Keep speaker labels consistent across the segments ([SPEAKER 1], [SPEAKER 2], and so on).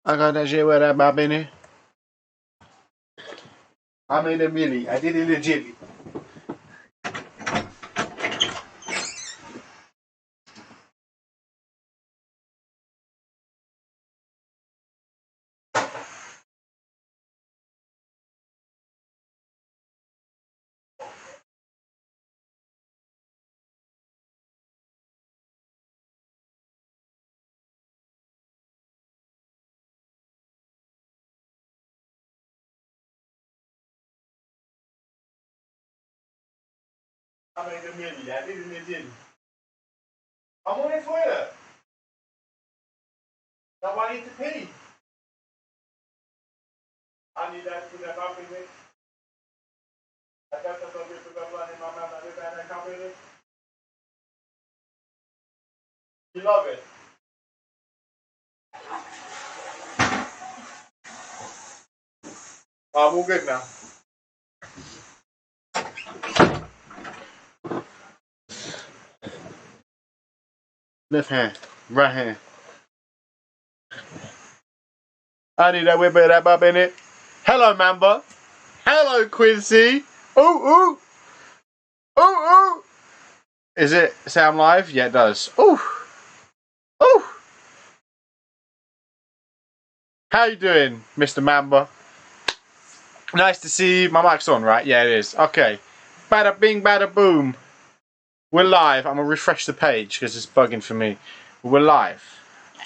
[SPEAKER 1] I got that shit with that bop in it. I made a milli. I did it legitly. I made a milli. I did it legitly. I'm on Twitter. Now I need to pee. I need that to that up in it. I got the subject to the blood in my mouth. I did that up in it. You love it. I'm all good now. Left hand, right hand. I need that whip of that bop in it. Hello, Mamba. Hello, Quincy. Ooh, ooh. Ooh, ooh. Is it sound live? Yeah, it does. Ooh. Ooh. How you doing, Mr. Mamba? Nice to see you. My mic's on, right? Yeah, it is. Okay. Bada bing, bada boom. We're live. I'm going to refresh the page because it's bugging for me. We're live.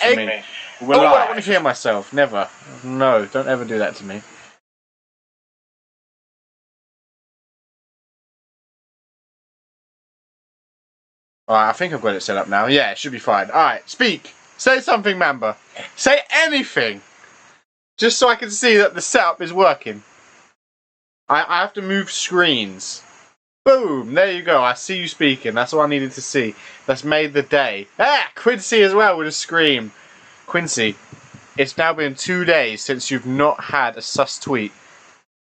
[SPEAKER 1] We're live. I don't want to hear myself. Never. No, don't ever do that to me. Alright, I think I've got it set up now. Yeah, it should be fine. Alright, speak. Say something, Mamba. Say anything. Just so I can see that the setup is working. I have to move screens. Boom! There you go. I see you speaking. That's all I needed to see. That's made the day. Ah! Quincy as well with a scream. Quincy, it's now been 2 days since you've not had a sus tweet.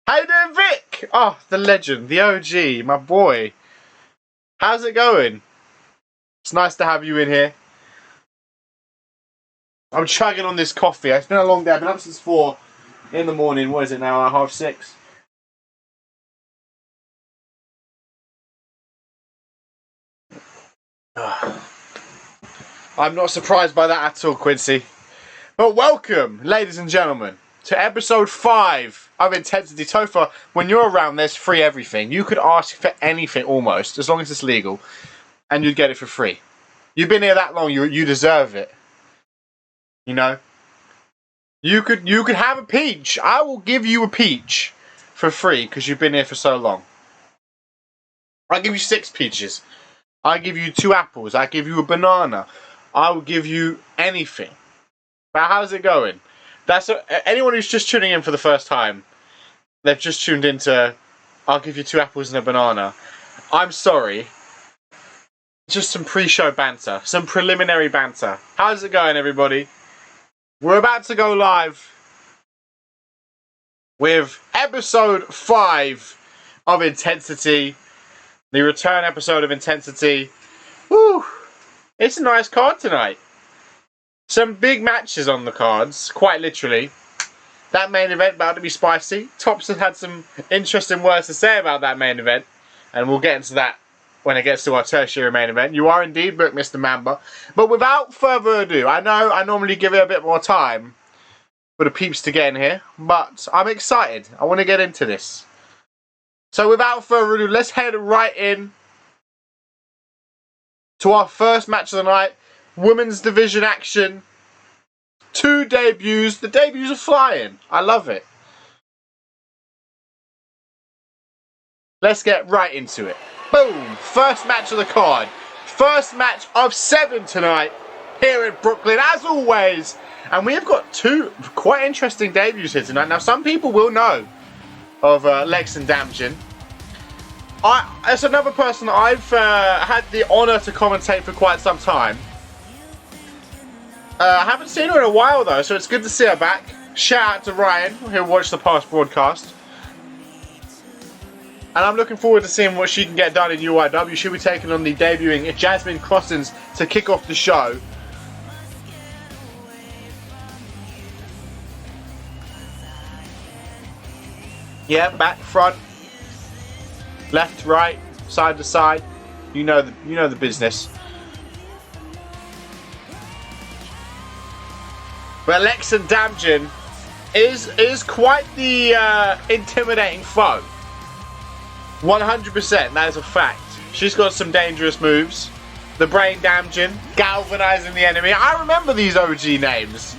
[SPEAKER 1] How you doing, Vic? Oh, the legend, the OG, my boy. How's it going? It's nice to have you in here. I'm chugging on this coffee. It's been a long day. I've been up since 4 in the morning. What is it now? 6:30? I'm not surprised by that at all, Quincy. But welcome, ladies and gentlemen, to episode 5 of Intensity Topher. When you're around, there's free everything. You could ask for anything almost, as long as it's legal, and you'd get it for free. You've been here that long, you deserve it. You know? You could have a peach. I will give you a peach for free because you've been here for so long. I'll give you 6 peaches. I'll give you 2 apples. I'll give you a banana. I will give you anything. But how's it going? Anyone who's just tuning in for the first time, they've just tuned into I'll give you 2 apples and a banana. I'm sorry. Just some pre-show banter. Some preliminary banter. How's it going, everybody? We're about to go live with episode 5 of Intensity. The return episode of Intensity. Woo! It's a nice card tonight. Some big matches on the cards, quite literally. That main event about to be spicy. Tops has had some interesting words to say about that main event, and we'll get into that when it gets to our tertiary main event. You are indeed booked, Mr. Mamba. But without further ado, I know I normally give it a bit more time for the peeps to get in here, but I'm excited. I want to get into this. So without further ado, let's head right in to our first match of the night. Women's division action. 2 debuts. The debuts are flying. I love it. Let's get right into it. Boom. First match of the card. First match of 7 tonight here in Brooklyn, as always. And we have got 2 quite interesting debuts here tonight. Now, some people will know of Lex and Damjin. As another person that I've had the honour to commentate for quite some time. I haven't seen her in a while though, so it's good to see her back. Shout out to Ryan, who watched the past broadcast. And I'm looking forward to seeing what she can get done in UIW. She'll be taking on the debuting Jasmine Crossins to kick off the show. Yeah, back, front, left, right, side to side. You know the business. But Alexa Damjan is quite the intimidating foe. 100%, that is a fact. She's got some dangerous moves. The Brain Damjan, galvanizing the enemy. I remember these OG names.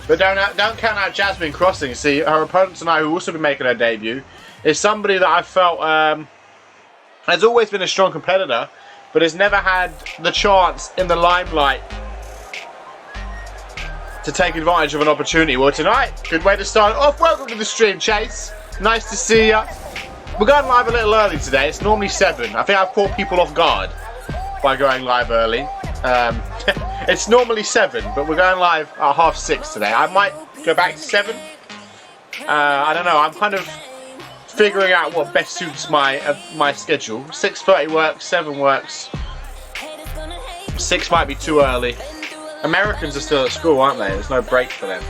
[SPEAKER 1] But don't count out Jasmine Crossing. See, her opponent tonight, who will also be making her debut, is somebody that I felt has always been a strong competitor, but has never had the chance in the limelight to take advantage of an opportunity. Well, tonight, good way to start off. Welcome to the stream, Chase. Nice to see ya. We're going live a little early today. It's normally 7. I think I've caught people off guard by going live early. It's normally 7, but we're going live at 6:30 today. I might go back to 7. I don't know. I'm kind of figuring out what best suits my schedule. 6:30 works, 7 works. 6 might be too early. Americans are still at school, aren't they? There's no break for them.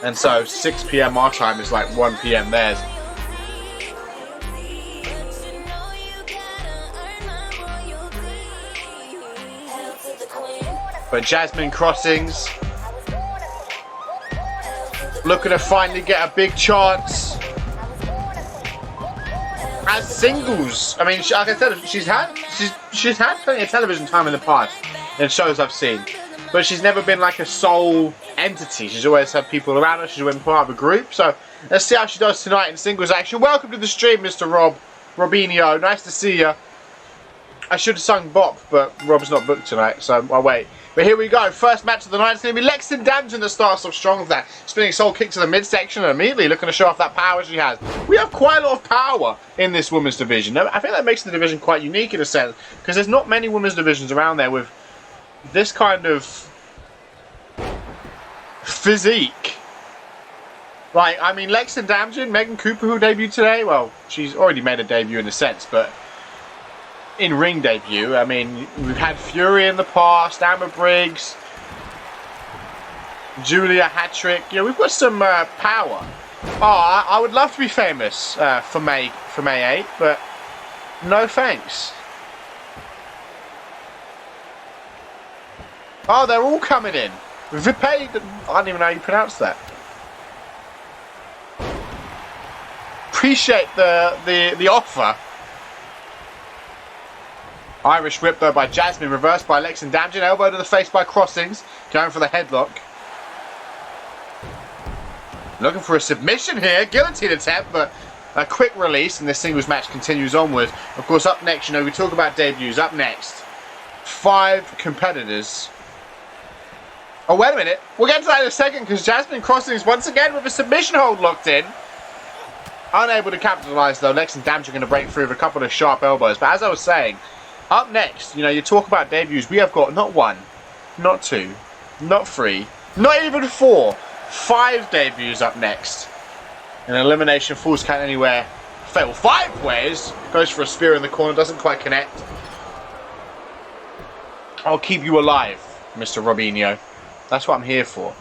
[SPEAKER 1] And so 6 PM our time is like 1 PM theirs. But Jasmine Crossings looking to finally get a big chance as singles. I mean, like I said, she's had plenty of television time in the past in shows I've seen, but she's never been like a sole entity. She's always had people around her. She's been part of a group. So let's see how she does tonight in singles action. Welcome to the stream, Mr. Robinho. Nice to see you. I should have sung Bop, but Rob's not booked tonight, so I'll wait. But here we go. First match of the night is going to be Alexa Damjan that starts off strong with that spinning soul kick to the midsection and immediately looking to show off that power she has. We have quite a lot of power in this women's division. I think that makes the division quite unique in a sense, because there's not many women's divisions around there with this kind of physique. Like, I mean, Alexa Damjan, Megan Cooper, who debuted today, well, she's already made a debut in a sense, but in ring debut, I mean, we've had Fury in the past, Amber Briggs, Julia Hattrick. Yeah, we've got some power. Oh, I would love to be famous for May 8, but no thanks. Oh, they're all coming in. Vipe, I don't even know how you pronounce that. Appreciate the offer. Irish whip though by Jasmine, reversed by Alexa Damjan, elbow to the face by Crossings, going for the headlock. Looking for a submission here, guillotine attempt, but a quick release, and this singles match continues onward. Of course, up next, you know, we talk about debuts. Up next, 5 competitors. Oh, wait a minute. We'll get to that in a second, because Jasmine Crossings once again with a submission hold locked in. Unable to capitalise though. Alexa Damjan going to break through with a couple of sharp elbows. But as I was saying, up next, you know, you talk about debuts. We have got not 1, not 2, not 3, not even 4, 5 debuts up next. An elimination falls count anywhere. Fatal 5 ways. Goes for a spear in the corner, doesn't quite connect. I'll keep you alive, Mr. Robinho. That's what I'm here for.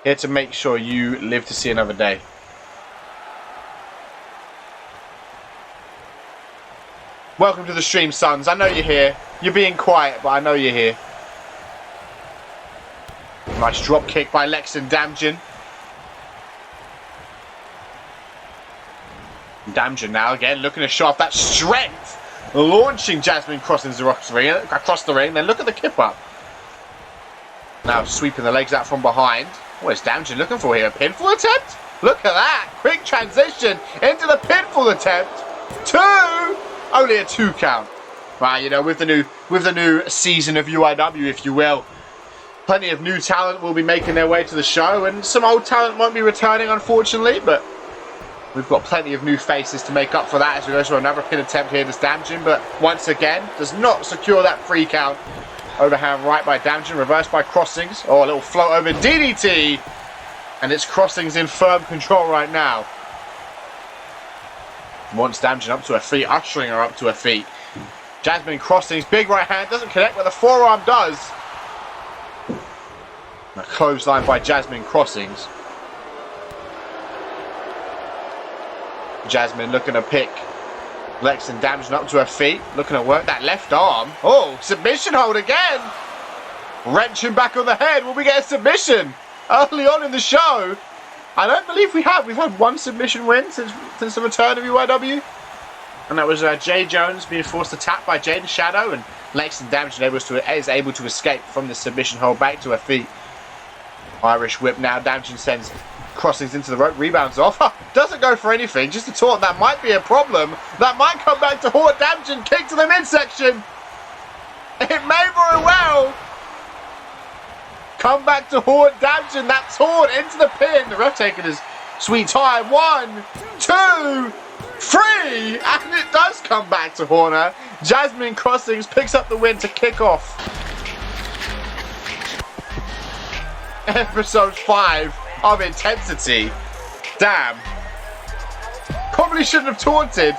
[SPEAKER 1] Here to make sure you live to see another day. Welcome to the stream, sons. I know you're here. You're being quiet, but I know you're here. Nice drop kick by Alexa Damjan. Damjan now again looking to show off that strength. Launching Jasmine Crossings across the ring. Then look at the kip up. Now sweeping the legs out from behind. What is Damjan looking for here? A pinfall attempt? Look at that. Quick transition into the pinfall attempt. 2! Only a 2 count. Right, you know, with the new season of UIW, if you will, plenty of new talent will be making their way to the show, and some old talent won't be returning, unfortunately, but we've got plenty of new faces to make up for that as we go to another pin attempt here to Damjan, but once again, does not secure that 3 count. Overhand right by Damjan, reversed by Crossings. Oh, a little float over DDT, and it's Crossings in firm control right now. Wants Damjan up to her feet, ushering her up to her feet. Jasmine Crossings, big right hand, doesn't connect, but the forearm does. A clothesline by Jasmine Crossings. Jasmine looking to pick Lex and Damson up to her feet. Looking to work that left arm. Oh, submission hold again. Wrenching back on the head. Will we get a submission early on in the show? I don't believe we have. We've had one submission win since the return of UIW. And that was Jay Jones being forced to tap by Jay the Shadow. And Lex and Damson is able to escape from the submission hold back to her feet. Irish whip now. Damson sends crossings into the rope. Rebounds off. Doesn't go for anything. Just a taunt. That might be a problem. That might come back to haunt Damson. Kick to the midsection. It may very well come back to haunt Damson. That taunt into the pin. The ref taking his sweet time. 1, 2, 3. And it does come back to haunt her. Jasmine Crossings picks up the win to kick off episode 5 of Intensity. Damn. Probably shouldn't have taunted.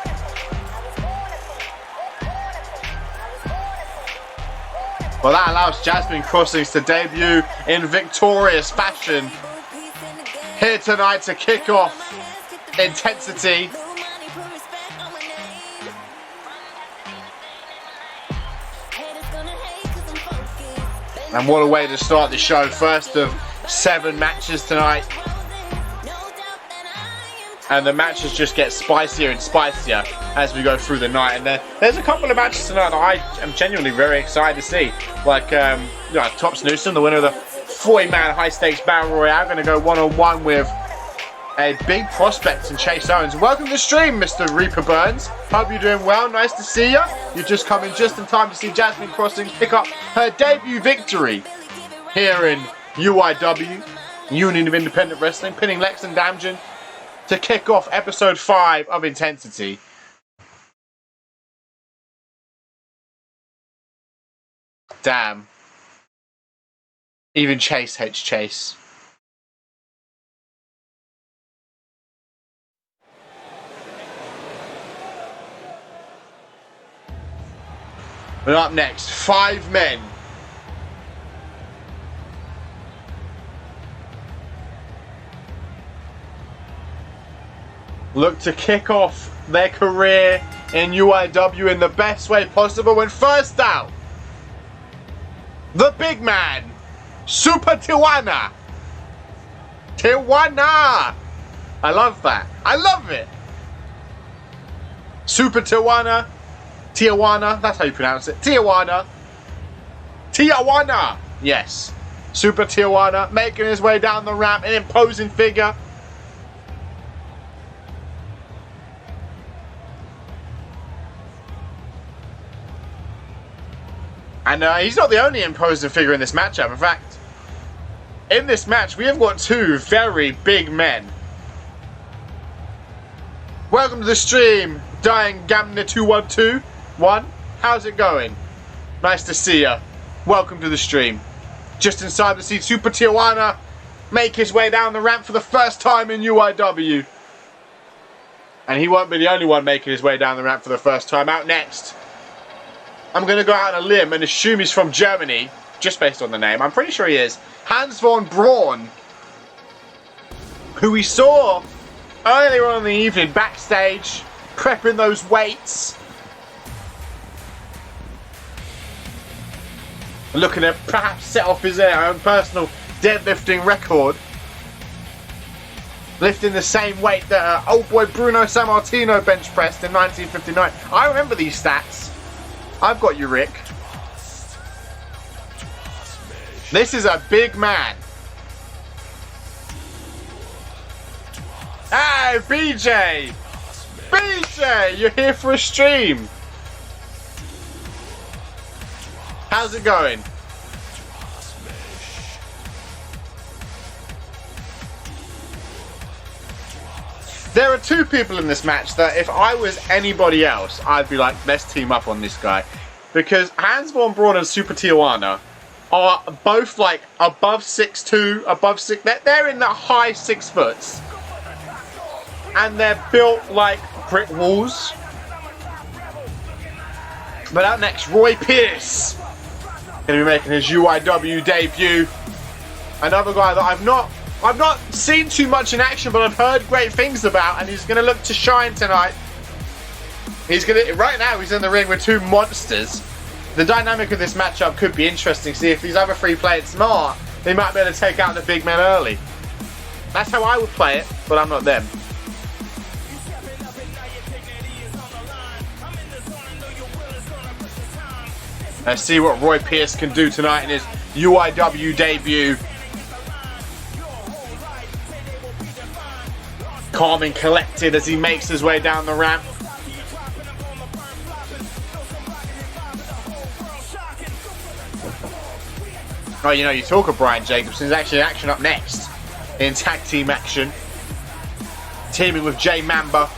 [SPEAKER 1] Well, that allows Jasmine Crossings to debut in victorious fashion here tonight to kick off Intensity. And what a way to start the show. First of 7 matches tonight. And the matches just get spicier and spicier as we go through the night. And there's a couple of matches tonight that I am genuinely very excited to see. Like, Tops Newsom, the winner of the 40-man high-stakes Battle Royale, going to go one-on-one with a big prospect in Chase Owens. Welcome to the stream, Mr. Reaper Burns. Hope you're doing well. Nice to see you. You're just coming just in time to see Jasmine Crossings pick up her debut victory here in UIW, Union of Independent Wrestling, pinning Lex and Damson to kick off episode 5 of Intensity. Damn. Even Chase hates Chase. But up next, 5 men. Look to kick off their career in UIW in the best way possible. And first out, the big man, Super Tijuana. Tijuana. I love that. I love it. Super Tijuana. Tijuana, that's how you pronounce it. Tijuana. Tijuana. Yes. Super Tijuana making his way down the ramp, an imposing figure. And he's not the only imposing figure in this matchup. In fact, in this match, we have got 2 very big men. Welcome to the stream, Dying Gamner 212. How's it going? Nice to see ya. Welcome to the stream. Just inside to see Super Tijuana make his way down the ramp for the first time in UIW. And he won't be the only one making his way down the ramp for the first time. Out next, I'm going to go out on a limb and assume he's from Germany, just based on the name. I'm pretty sure he is. Hans von Braun, who we saw earlier on in the evening backstage, prepping those weights. Looking to perhaps set off his own personal deadlifting record. Lifting the same weight that old boy Bruno Sammartino bench pressed in 1959. I remember these stats. I've got you, Rick. This is a big man. Hey, BJ! BJ, you're here for a stream. How's it going? There are 2 people in this match that if I was anybody else, I'd be like, let's team up on this guy. Because Hans von Braun and Super Tijuana are both like above 6'2", above 6... They're in the high 6 foots. And they're built like brick walls. But out next, Roy Pierce. Going to be making his UIW debut. Another guy that I've not I've not seen too much in action, but I've heard great things about, and he's going to look to shine tonight. Right now he's in the ring with two monsters. The dynamic of this matchup could be interesting. See, if these other three play it smart, they might be able to take out the big men early. That's how I would play it, but I'm not them. Let's see what Roy Pierce can do tonight in his UIW debut. Calm and collected as he makes his way down the ramp. Oh, you know, you talk of Brian Jacobson. There's actually action up next in tag team action. Teaming with Jay Mamba.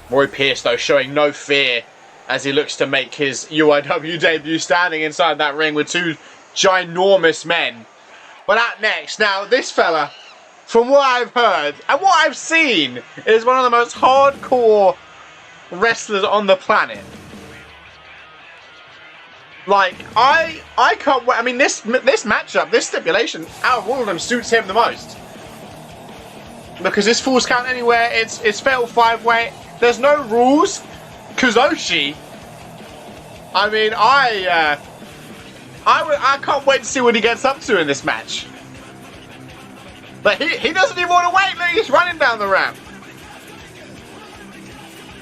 [SPEAKER 1] Roy Pierce, though, showing no fear as he looks to make his UIW debut, standing inside that ring with two ginormous men. But out next, now this fella, from what I've heard and what I've seen, is one of the most hardcore wrestlers on the planet. Like, I can't wait. I mean, this matchup, this stipulation, out of all of them, suits him the most. Because this Falls Count Anywhere, it's fatal 5-way. There's no rules. Kuzoshi. I mean, I can't wait to see what he gets up to in this match. But he doesn't even want to wait. Look, he's running down the ramp.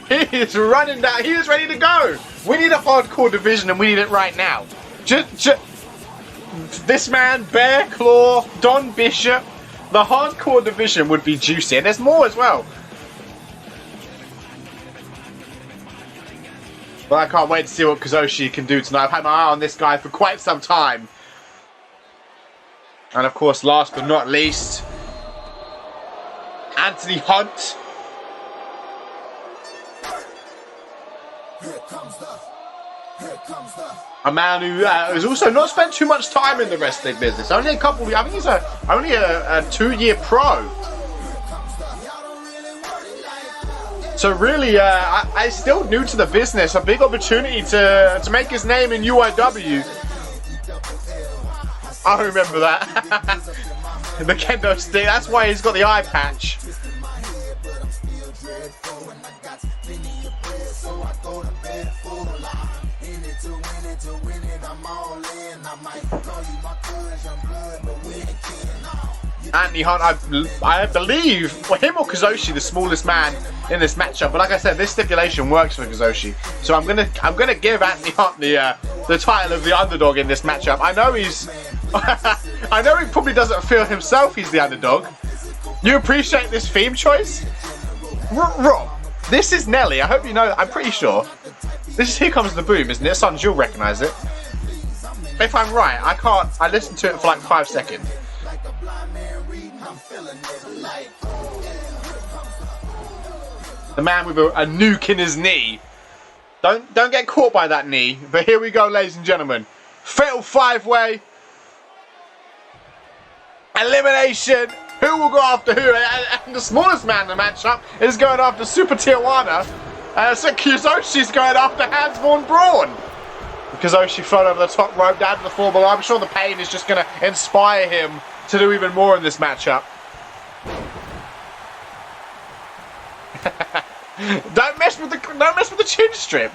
[SPEAKER 1] He is running down. He is ready to go. We need a hardcore division, and we need it right now. This man, Bear Claw, Don Bishop. The hardcore division would be juicy, and there's more as well. But I can't wait to see what Kuzoshi can do tonight. I've had my eye on this guy for quite some time. And of course, last but not least, Anthony Hunt. A man who has also not spent too much time in the wrestling business. Only a couple. I think he's only a 2-year pro. So really, I still new to the business. A big opportunity to make his name in UIW. I remember that. The kendo stick. That's why he's got the eye patch. Anthony Hunt, I believe, well, him or Kuzoshi, the smallest man in this matchup. But like I said, this stipulation works for Kuzoshi, so I'm gonna give Anthony Hunt the title of the underdog in this matchup. I know I know he probably doesn't feel himself he's the underdog. You appreciate this theme choice, Rob? This is Nelly. I hope you know. I'm pretty sure this is Here Comes the Boom, isn't it? Sons, you'll recognise it. If I'm right, I listened to it for like 5 seconds. The man with a nuke in his knee. Don't get caught by that knee. But here we go, ladies and gentlemen. Fatal 5-way. Elimination. Who will go after who? And the smallest man in the matchup is going after Super Tijuana. So Kuzoshi's going after Hands-Born Brawn. Kuzoshi float over the top rope down to the floor below. I'm sure the pain is just going to inspire him to do even more in this matchup. Don't mess with the chin strip.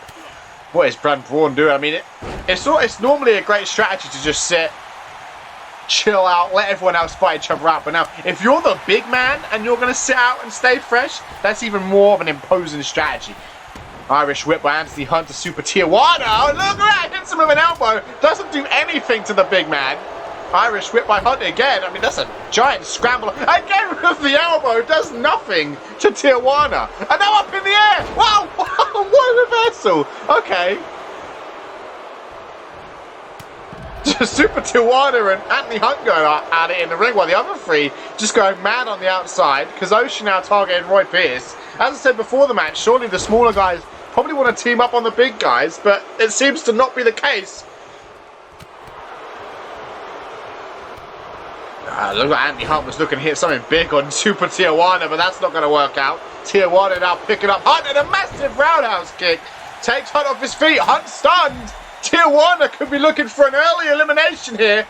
[SPEAKER 1] What is Brand Braun doing? I mean, it's normally a great strategy to just sit, chill out, let everyone else fight each other out. But now, if you're the big man and you're going to sit out and stay fresh, that's even more of an imposing strategy. Irish whip by Anthony Hunt to Super Tijuana. Oh, look at that! Hits him with an elbow. Doesn't do anything to the big man. Irish whip by Hunt again. I mean, that's a giant scramble. Again with the elbow. Does nothing to Tijuana. And now up in the air. Wow! What a reversal. Okay. Super Tijuana and Anthony Hunt going at it in the ring while the other three just going mad on the outside. Kuzoshi now targeting Roy Pierce. As I said before the match, surely the smaller guys probably want to team up on the big guys, but it seems to not be the case. Look like Anthony Hunt was looking to hit something big on Super Tijuana, but that's not going to work out. Tijuana now picking up Hunt and a massive roundhouse kick. Takes Hunt off his feet. Hunt stunned. Tijuana could be looking for an early elimination here.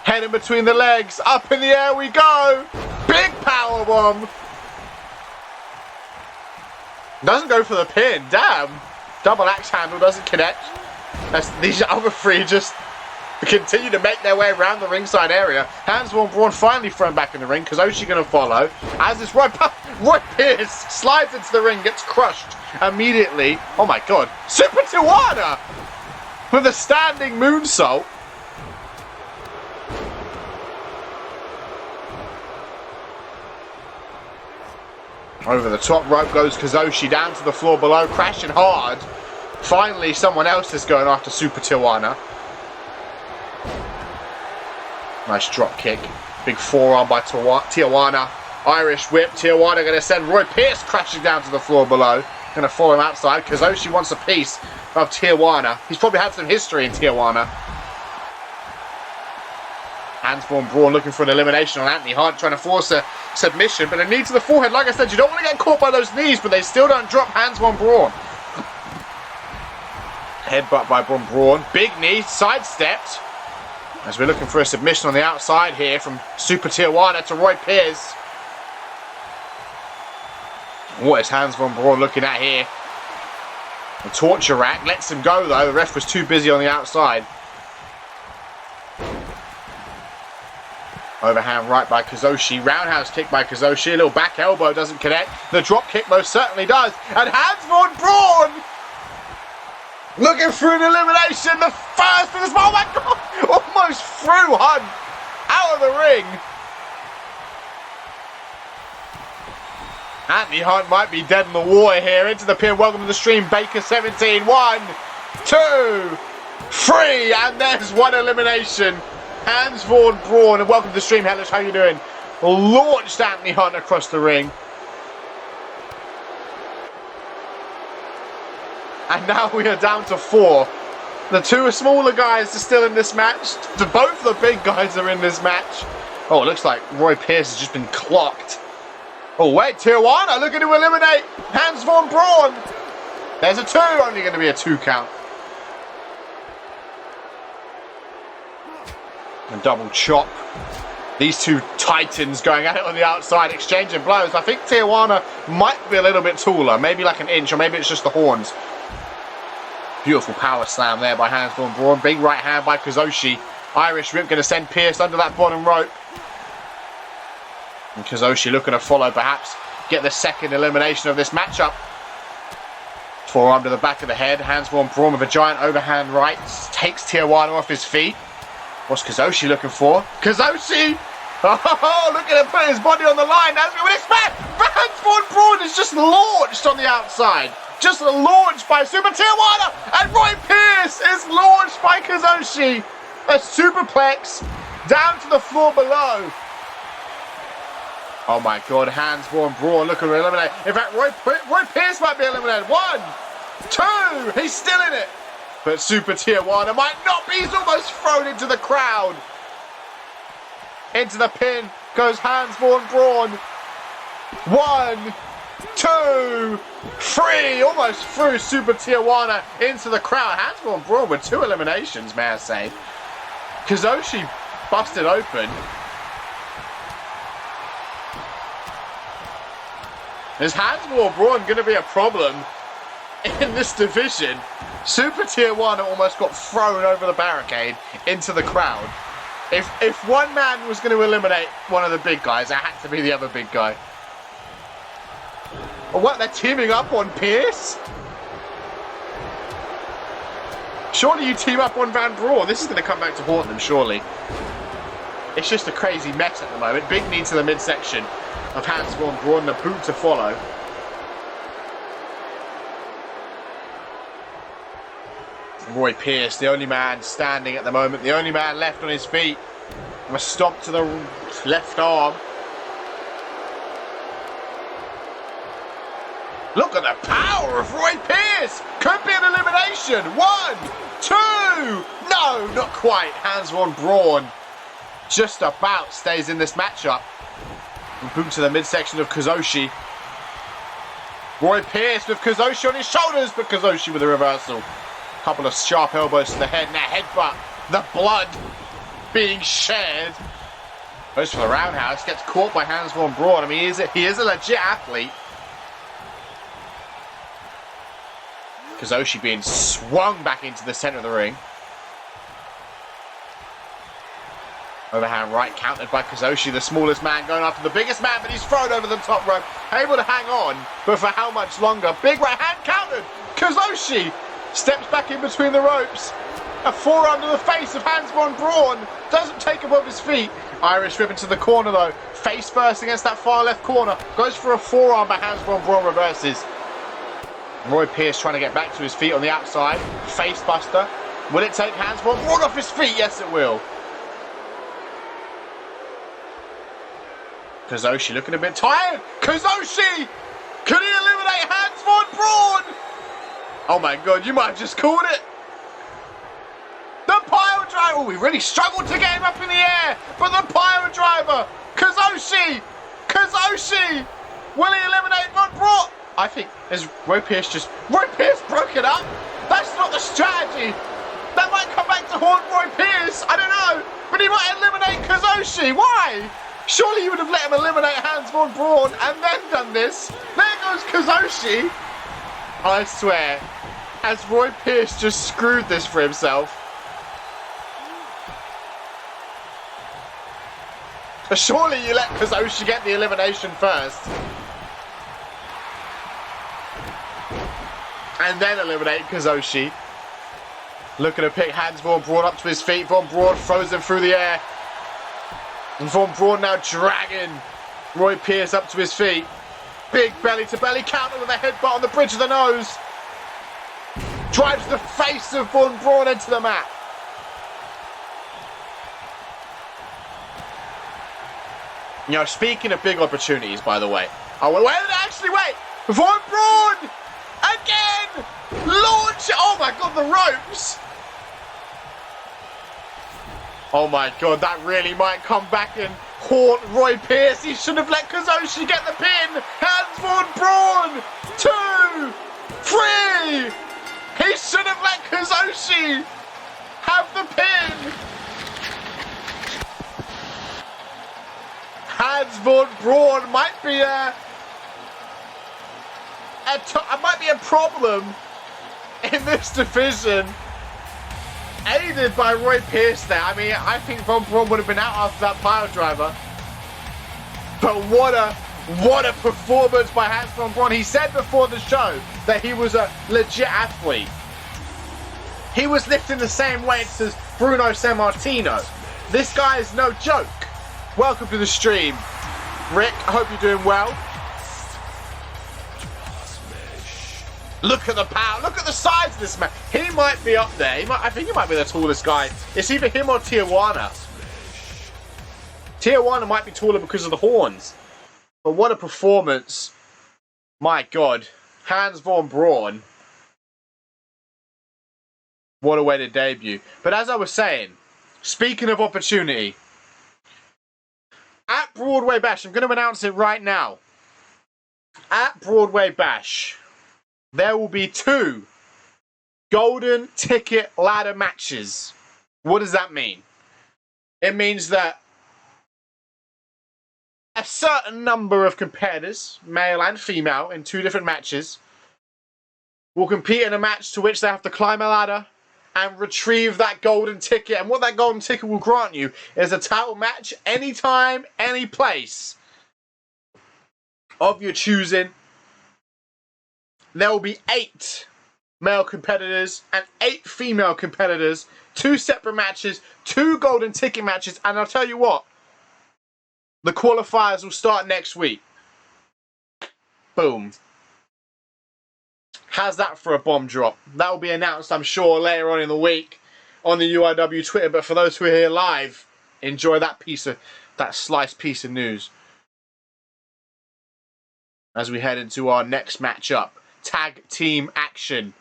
[SPEAKER 1] Head in between the legs. Up in the air we go. Big power bomb. Doesn't go for the pin. Damn. Double axe handle doesn't connect. These other three just continue to make their way around the ringside area. Hands-on Braun finally thrown back in the ring. Kazoshi going to follow. As this Roy Pierce slides into the ring, gets crushed immediately. Oh my god. Super Tijuana with a standing moonsault. Over the top rope goes Kazoshi, down to the floor below, crashing hard. Finally, someone else is going after Super Tijuana. Nice drop kick. Big forearm by Tijuana. Irish whip. Tijuana going to send Roy Pierce crashing down to the floor below. Going to follow him outside. Kazoshi wants a piece of Tijuana. He's probably had some history in Tijuana. Hands-on Braun looking for an elimination on Anthony Hunt, trying to force a submission, but a knee to the forehead. Like I said, you don't want to get caught by those knees, but they still don't drop Hands-on Braun. Headbutt by Braun. Big knee, sidestepped. As we're looking for a submission on the outside here from Super Tijuana to Roy Pierce. What is Hands-on Braun looking at here? The torture rack lets him go though. The ref was too busy on the outside. Overhand right by Kazoshi. Roundhouse kick by Kazoshi. A little back elbow doesn't connect. The drop kick most certainly does. And Hands-on Braun looking for an elimination. The first of this. Oh my god! Almost threw Hunt out of the ring. Anthony Hunt might be dead in the water here. Into the pin. Welcome to the stream. Baker 17. 1, 2, 3. And there's one elimination. Hands-on Braun, and welcome to the stream, Hellish. How you doing? Launched Anthony Hunt across the ring. And now we are down to 4. The two smaller guys are still in this match. Both the big guys are in this match. Oh, it looks like Roy Pierce has just been clocked. Oh, wait, Tijuana looking to eliminate Hands-on Braun. There's a 2, only going to be a 2 count. A double chop. These two titans going at it on the outside, exchanging blows. I think Tijuana might be a little bit taller, maybe like an inch, or maybe it's just the horns. Beautiful power slam there by Hands-on Braun. Big right hand by Kazoshi. Irish whip going to send Pierce under that bottom rope. And Kazoshi looking to follow, perhaps get the second elimination of this matchup. Forearm to the back of the head. Hands-on Braun with a giant overhand right. Takes Tijuana off his feet. What's Kazoshi looking for? Kazoshi! Oh, look at him put his body on the line as we would expect! Hands-on Braun is just launched on the outside. Just launched by Super Tijuana! And Roy Pierce is launched by Kazoshi. A superplex down to the floor below. Oh my god, Hands-on Braun looking to eliminate. In fact, Roy Pierce might be eliminated. 1, 2, he's still in it. But Super Tijuana might not be. He's almost thrown into the crowd. Into the pin goes Hands-on Braun. 1, 2, 3. Almost threw Super Tijuana into the crowd. Hands-on Braun with 2 eliminations, may I say. Kazoshi busted open. Is Hands-on Braun going to be a problem in this division? Super Tijuana almost got thrown over the barricade into the crowd. If one man was going to eliminate one of the big guys, it had to be the other big guy. Oh, what? They're teaming up on Pierce? Surely you team up on Van Braun. This is going to come back to haunt them, surely. It's just a crazy mess at the moment. Big knee to the midsection of Hands-on Braun, the boot to follow. Roy Pierce, the only man standing at the moment, the only man left on his feet. A stomp to the left arm. Look at the power of Roy Pierce! Could be an elimination! 1, 2! No, not quite. Hands-on Braun just about stays in this matchup. And boot to the midsection of Kazoshi. Roy Pierce with Kazoshi on his shoulders, but Kazoshi with a reversal. Couple of sharp elbows to the head, and a headbutt. The blood being shed. Goes for the roundhouse, gets caught by Hans von Braun. I mean, he is a legit athlete. Kazoshi being swung back into the center of the ring. Overhand right countered by Kazoshi, the smallest man going after the biggest man, but he's thrown over the top rope. Able to hang on, but for how much longer? Big right hand countered. Kazoshi steps back in between the ropes. A forearm to the face of Hans von Braun. Doesn't take above his feet. Irish whip into the corner though. Face first against that far left corner. Goes for a forearm, but Hans von Braun reverses. Roy Pierce trying to get back to his feet on the outside. Face buster. Will it take Hans von Braun off his feet? Yes, it will. Kazoshi looking a bit tired. Kazoshi! Could he eliminate Hans von Braun? Oh my god, you might have just called it. The pile driver. Oh, we really struggled to get him up in the air. But the pile driver. Kazoshi! Kazoshi! Will he eliminate von Braun? I think is Roy Pierce broke it up? That's not the strategy. That might come back to haunt Roy Pierce. I don't know. But he might eliminate Kazoshi. Why? Surely you would have let him eliminate Hans von Braun and then done this. There goes Kazoshi. I swear, as Roy Pierce just screwed this for himself. Surely you let Kazoshi get the elimination first. And then eliminate Kazoshi. Looking to pick Hans von Braun up to his feet. Von Braun throws him through the air. And Von Braun now dragging Roy Pierce up to his feet. Big belly to belly counter with a headbutt on the bridge of the nose. Drives the face of Von Braun into the mat. You know, speaking of big opportunities, by the way. Oh, wait. Von Braun! Again! Launch it! Oh my god, the ropes! Oh my god, that really might come back and haunt Roy Pierce. He should have let Kazoshi get the pin. Hans von Braun! 2! 3! He should have let Kazoshi have the pin. Hans von Braun might be might be a problem in this division. Aided by Roy Pierce there. I mean, I think Von Braun would have been out after that pile driver. But what a performance by Hans von Braun. He said before the show that he was a legit athlete. He was lifting the same weights as Bruno Sammartino. This guy is no joke. Welcome to the stream, Rick. I hope you're doing well. Look at the power. Look at the size of this man. He might be up there. I think he might be the tallest guy. It's either him or Tijuana. Tijuana might be taller because of the horns. But what a performance. My God. Hans von Braun. What a way to debut. But as I was saying, speaking of opportunity, at Broadway Bash, I'm going to announce it right now. At Broadway Bash, there will be 2 golden ticket ladder matches. What does that mean? It means that a certain number of competitors, male and female, in 2 different matches, will compete in a match to which they have to climb a ladder and retrieve that golden ticket. And what that golden ticket will grant you is a title match anytime, any place of your choosing. There will be 8 male competitors and 8 female competitors. 2 separate matches, 2 golden ticket matches. And I'll tell you what, the qualifiers will start next week. Boom. How's that for a bomb drop? That will be announced, I'm sure, later on in the week on the UIW Twitter. But for those who are here live, enjoy that sliced piece of news as we head into our next matchup. Tag team action.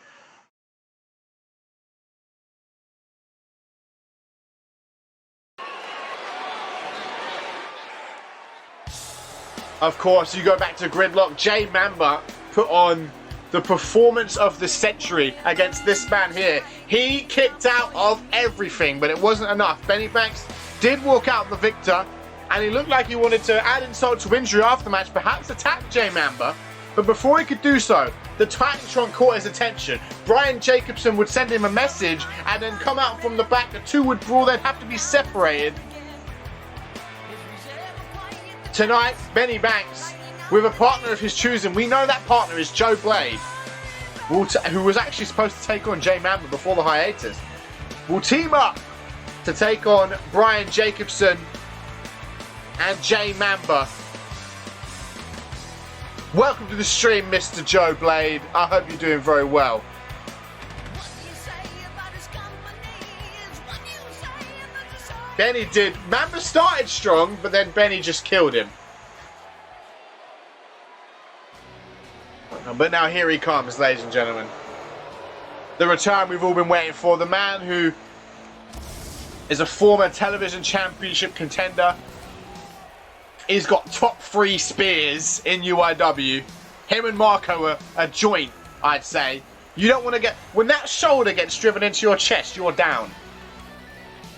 [SPEAKER 1] Of course, you go back to Gridlock. Jay Mamba put on the performance of the century against this man here. He kicked out of everything, but it wasn't enough. Benny Banks did walk out the victor, and he looked like he wanted to add insult to injury after the match, perhaps attack Jay Mamba. But before he could do so, the Titantron caught his attention. Brian Jacobson would send him a message and then come out from the back. The two would brawl. They'd have to be separated. Tonight, Benny Banks, with a partner of his choosing, we know that partner is Joe Blade, who was actually supposed to take on Jay Mamba before the hiatus, will team up to take on Brian Jacobson and Jay Mamba. Welcome to the stream, Mr. Joe Blade. I hope you're doing very well. Benny did. Mamba started strong, but then Benny just killed him. But now here he comes, ladies and gentlemen. The return we've all been waiting for. The man who is a former television championship contender. He's got top 3 spears in UIW. Him and Marco are a joint, I'd say. You don't want to get... When that shoulder gets driven into your chest, you're down.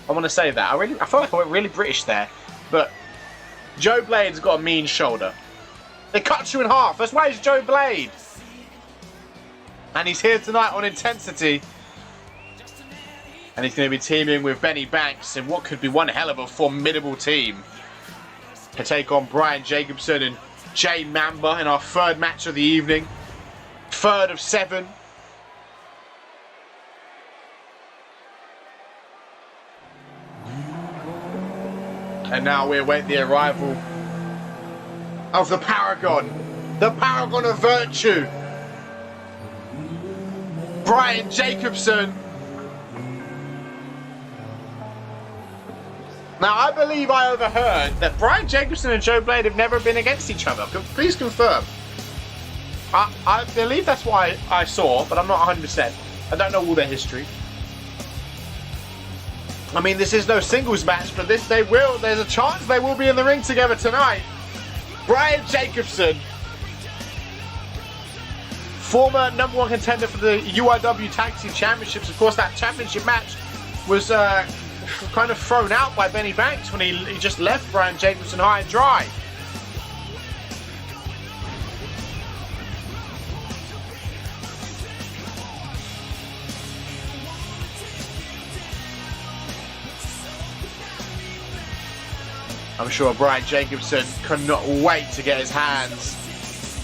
[SPEAKER 1] I want to say that. I feel like I went really British there. But Joe Blade's got a mean shoulder. It cuts you in half. That's why he's Joe Blade. And he's here tonight on Intensity. And he's going to be teaming with Benny Banks in what could be one hell of a formidable team to take on Brian Jacobson and Jay Mamba in our 3rd match of the evening. 3rd of 7. And now we await the arrival of the Paragon of Virtue, Brian Jacobson. Now, I believe I overheard that Brian Jacobson and Joe Blade have never been against each other. Please confirm. I believe that's what I saw, but I'm not 100%. I don't know all their history. I mean, this is no singles match, but there's a chance they will be in the ring together tonight. Brian Jacobson, former #1 contender for the UIW Tag Team Championships. Of course, that championship match was kind of thrown out by Benny Banks when he just left Brian Jacobson high and dry. I'm sure Brian Jacobson cannot wait to get his hands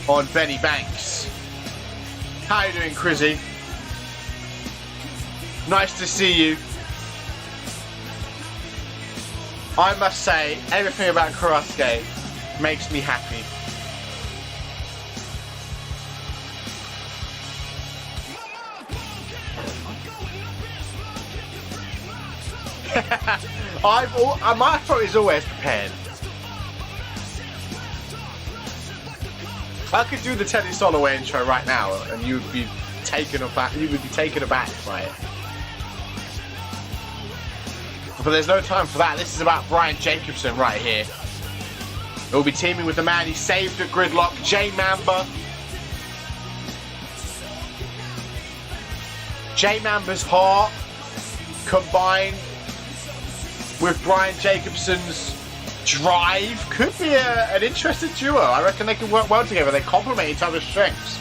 [SPEAKER 1] on Benny Banks. How you doing, Crizzy? Nice to see you. I must say, everything about Karasuke makes me happy. My throat is always prepared. I could do the Teddy Soloway intro right now, and you would be taken aback. You would be taken aback by it. But there's no time for that. This is about Brian Jacobson right here. He'll be teaming with the man he saved at Gridlock, Jay Mamba. Jay Mamba's heart combined with Brian Jacobson's drive could be an interesting duo. I reckon they can work well together. They complement each other's strengths.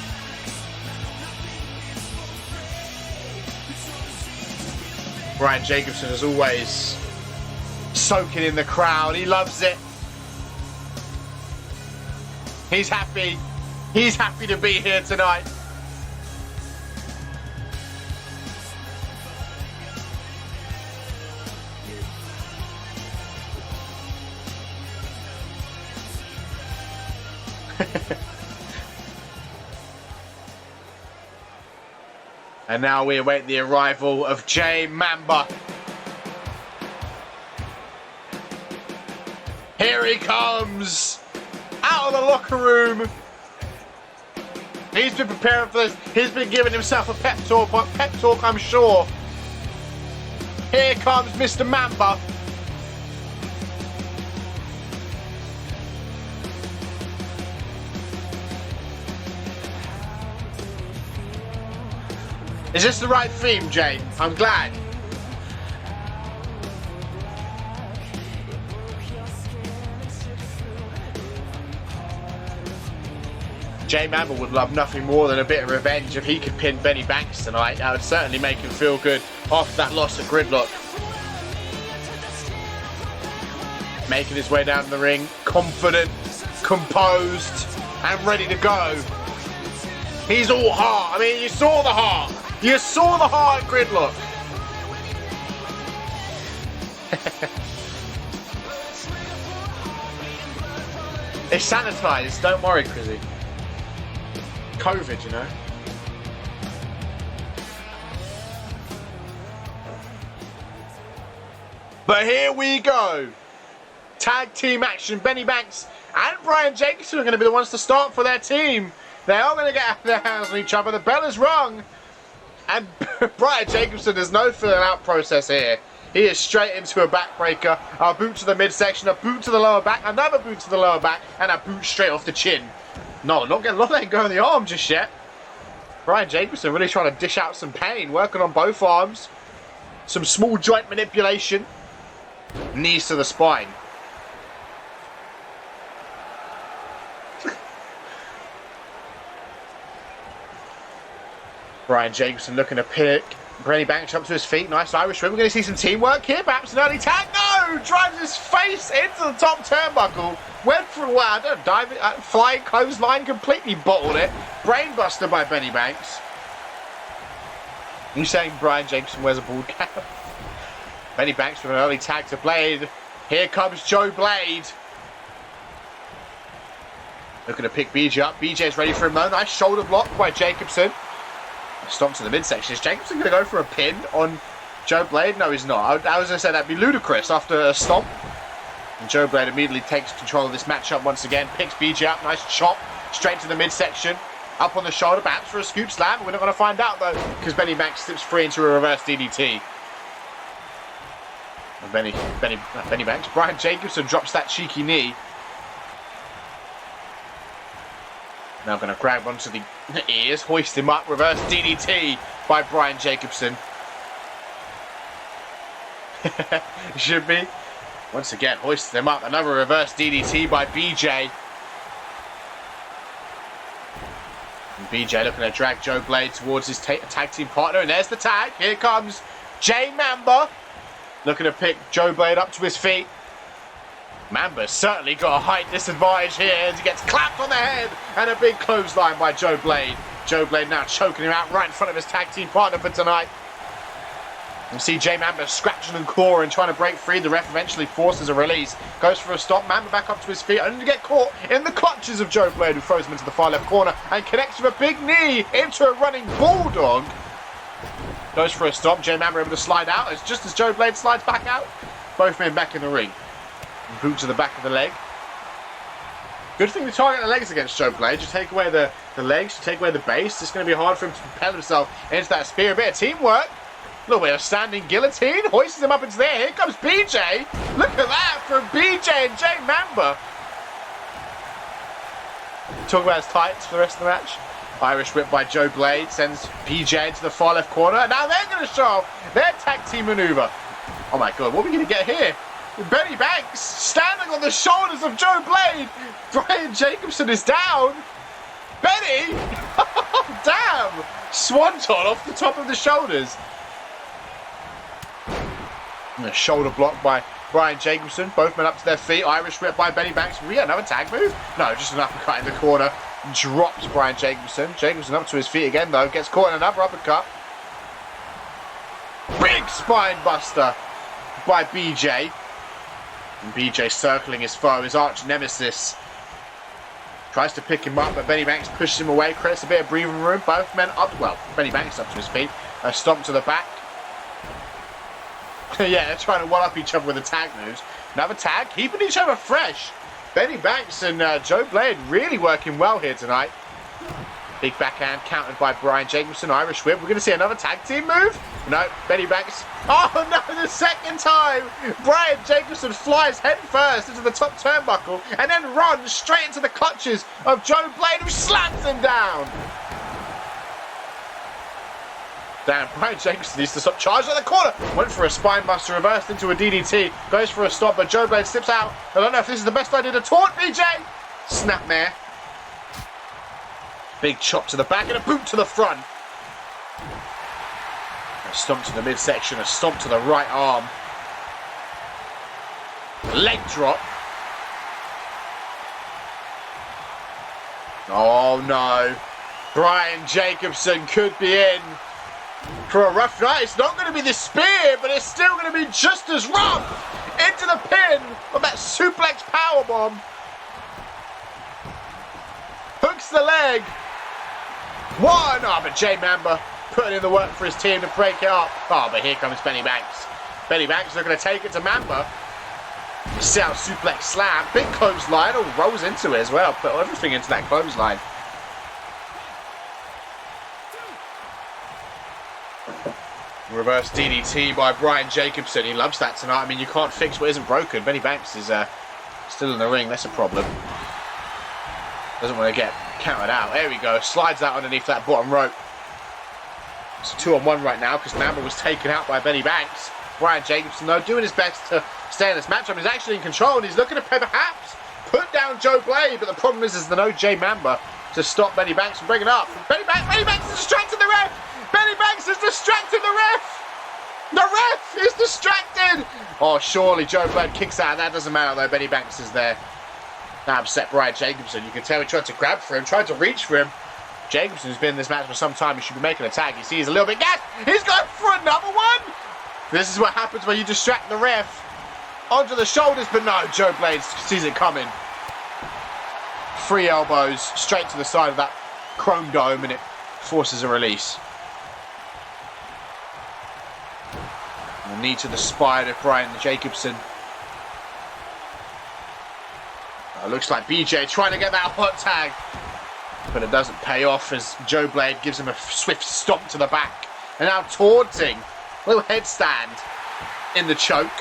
[SPEAKER 1] Brian Jacobson, as always, soaking in the crowd. He loves it. He's happy. He's happy to be here tonight. And now we await the arrival of Jay Mamba. Here he comes! Out of the locker room! He's been preparing for this. He's been giving himself a pep talk, I'm sure. Here comes Mr. Mamba. Is this the right theme, Jay? I'm glad. Jay Mamba would love nothing more than a bit of revenge if he could pin Benny Banks tonight. That would certainly make him feel good after that loss at Gridlock. Making his way down the ring, confident, composed, and ready to go. He's all heart. I mean, you saw the heart. You saw the heart at Gridlock. It's sanitized, don't worry, Chrissy. COVID, you know. But here we go. Tag team action. Benny Banks and Brian Jacobson are going to be the ones to start for their team. They are going to get their hands on each other. The bell is rung. And Brian Jacobson has no filling out process here. He is straight into a backbreaker. A boot to the midsection, a boot to the lower back, another boot to the lower back, and a boot straight off the chin. No, not letting go of the arm just yet. Brian Jacobson really trying to dish out some pain, working on both arms. Some small joint manipulation. Knees to the spine. Brian Jacobson looking to pick Benny Banks up to his feet. Nice Irish whip. We're going to see some teamwork here. Perhaps an early tag. No! Drives his face into the top turnbuckle. Went for a while. Diving, flying clothesline. Completely bottled it. Brainbuster by Benny Banks. You saying Brian Jacobson wears a bald cap? Benny Banks with an early tag to Blade. Here comes Joe Blade. Looking to pick BJ up. BJ's ready for him though. Nice shoulder block by Jacobson. Stomp to the midsection. Is Jacobson going to go for a pin on Joe Blade? No, he's not. I was going to say that'd be ludicrous after a stomp. And Joe Blade immediately takes control of this matchup once again. Picks BJ up. Nice chop. Straight to the midsection. Up on the shoulder. Perhaps for a scoop slam. We're not going to find out though. Because Benny Banks slips free into a reverse DDT. And Benny Banks. Brian Jacobson drops that cheeky knee. Now going to grab onto the ears, hoist him up, reverse DDT by Brian Jacobson. Should be. Once again, hoisted him up, another reverse DDT by BJ. And BJ looking to drag Joe Blade towards his tag team partner, and there's the tag. Here comes Jay Mamba, looking to pick Joe Blade up to his feet. Mamba's certainly got a height disadvantage here as he gets clapped on the head and a big clothesline by Joe Blade. Joe Blade now choking him out right in front of his tag team partner for tonight. You see Jay Mamba scratching and clawing, trying to break free. The ref eventually forces a release. Goes for a stop. Mamba back up to his feet, only to get caught in the clutches of Joe Blade, who throws him into the far left corner and connects with a big knee into a running bulldog. Goes for a stop. Jay Mamba able to slide out. It's just as Joe Blade slides back out. Both men back in the ring. Boot to the back of the leg. Good thing to target the legs against Joe Blade. You take away the legs, you take away the base. It's going to be hard for him to propel himself into that spear. A bit of teamwork. A little bit of standing guillotine. Hoists him up into there. Here comes BJ. Look at that from BJ and Jay Mamba. Talk about his tights for the rest of the match. Irish whip by Joe Blade sends BJ into the far left corner. Now they're going to show off their tag team maneuver. Oh my god, what are we going to get here? Benny Banks standing on the shoulders of Joe Blade. Brian Jacobson is down. Benny! Damn! Swanton off the top of the shoulders. And a shoulder block by Brian Jacobson. Both men up to their feet. Irish whip by Benny Banks. We get another tag move? No, just an uppercut in the corner. Drops Brian Jacobson. Jacobson up to his feet again though. Gets caught in another uppercut. Big spine buster by BJ. And BJ circling his foe, his arch nemesis. Tries to pick him up, but Benny Banks pushes him away, creates a bit of breathing room. Both men up, well, Benny Banks up to his feet. A stomp to the back. Yeah, they're trying to one-up each other with the tag moves. Another tag, keeping each other fresh. Benny Banks and Joe Blade really working well here tonight. Big backhand countered by Brian Jacobson. Irish whip. We're going to see another tag team move. No, Benny Banks. Oh no, the second time. Brian Jacobson flies head first into the top turnbuckle and then runs straight into the clutches of Joe Blade, who slams him down. Damn, Brian Jacobson needs to stop charging at the corner. Went for a spine buster, reversed into a DDT. Goes for a stop, but Joe Blade slips out. I don't know if this is the best idea to taunt BJ. Snapmare. Big chop to the back and a boot to the front. A stomp to the midsection, a stomp to the right arm. Leg drop. Oh no. Brian Jacobson could be in for a rough night. It's not going to be the spear, but it's still going to be just as rough. Into the pin of that suplex powerbomb. Hooks the leg. One. Oh, but Jay Mamba putting in the work for his team to break it up. Oh, but here comes Benny Banks. Benny Banks looking to take it to Mamba. South suplex slam. Big clothesline. Oh, rolls into it as well. Put everything into that clothesline. Reverse DDT by Brian Jacobson. He loves that tonight. I mean, you can't fix what isn't broken. Benny Banks is still in the ring. That's a problem. Doesn't want to get counted out. There we go. Slides out underneath that bottom rope. It's a 2-on-1 right now because Mamba was taken out by Benny Banks. Brian Jacobson, though, doing his best to stay in this matchup. He's actually in control and he's looking to perhaps put down Joe Blade. But the problem is there's no Jay Mamba to stop Benny Banks from bringing it up. Benny Banks is distracting the ref. Benny Banks is distracting the ref. The ref is distracted. Oh, surely Joe Blade kicks out. That doesn't matter, though. Benny Banks is there. That upset Brian Jacobson. You can tell he tried to grab for him, tried to reach for him. Jacobson's been in this match for some time. He should be making a tag. You see he's a little bit gassed. He's going for another one. This is what happens when you distract the ref. Onto the shoulders, but no, Joe Blade sees it coming. 3 elbows straight to the side of that chrome dome, and it forces a release. And the knee to the spine of Brian Jacobson. Looks like BJ trying to get that hot tag, but it doesn't pay off as Joe Blade gives him a swift stomp to the back. And now taunting. Little headstand in the choke.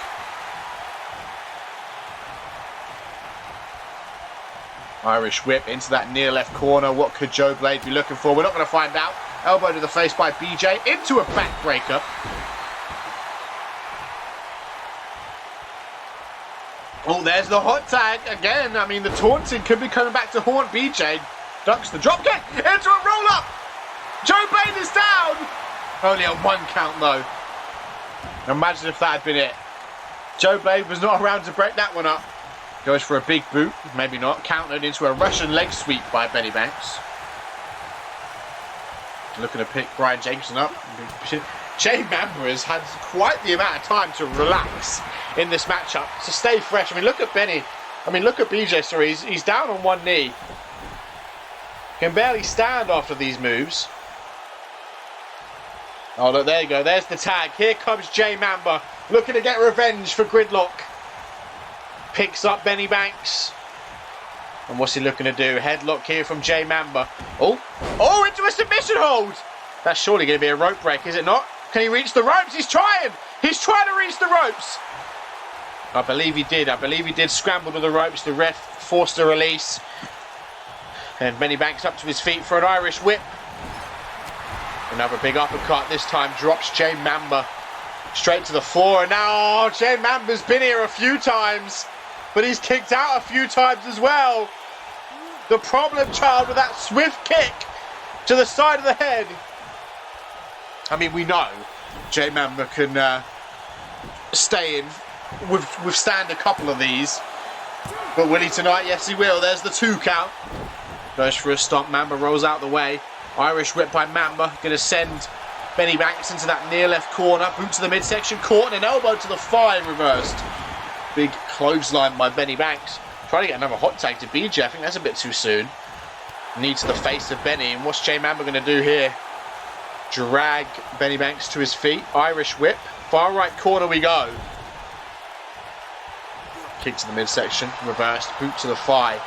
[SPEAKER 1] Irish whip into that near left corner. What could Joe Blade be looking for? We're not going to find out. Elbow to the face by BJ into a backbreaker. Oh, there's the hot tag again. I mean, the taunting could be coming back to haunt BJ. Ducks the drop kick into a roll up. Joe Blade is down. Only a 1 count though. Imagine if that had been it. Joe Blade was not around to break that one up. Goes for a big boot, maybe not. Countered into a Russian leg sweep by Benny Banks. Looking to pick Brian Jacobson up. Jay Mamba has had quite the amount of time to relax in this matchup, to stay fresh. I mean, look at Benny. I mean, look at BJ, sorry. He's down on one knee. Can barely stand after these moves. Oh, look, there you go. There's the tag. Here comes Jay Mamba, looking to get revenge for Gridlock. Picks up Benny Banks. And what's he looking to do? Headlock here from Jay Mamba. Oh, into a submission hold. That's surely going to be a rope break, is it not? Can he reach the ropes? He's trying. He's trying to reach the ropes. I believe he did. I believe he did scramble to the ropes. The ref forced a release. And Benny Banks up to his feet for an Irish whip. Another big uppercut. This time drops Jay Mamba straight to the floor. And now Jay Mamba's been here a few times, but he's kicked out a few times as well. The problem child with that swift kick to the side of the head. I mean, we know Jay Mamba can stay in, withstand a couple of these. But will he tonight? Yes, he will. There's the 2 count. Goes for a stomp. Mamba rolls out the way. Irish whip by Mamba. Going to send Benny Banks into that near left corner. Boot to the midsection. Caught and an elbow to the thigh reversed. Big clothesline by Benny Banks. Trying to get another hot tag to BJ. I think that's a bit too soon. Knee to the face of Benny. And what's Jay Mamba going to do here? Drag Benny Banks to his feet. Irish whip. Far right corner we go. Kick to the midsection. Reversed. Boot to the thigh.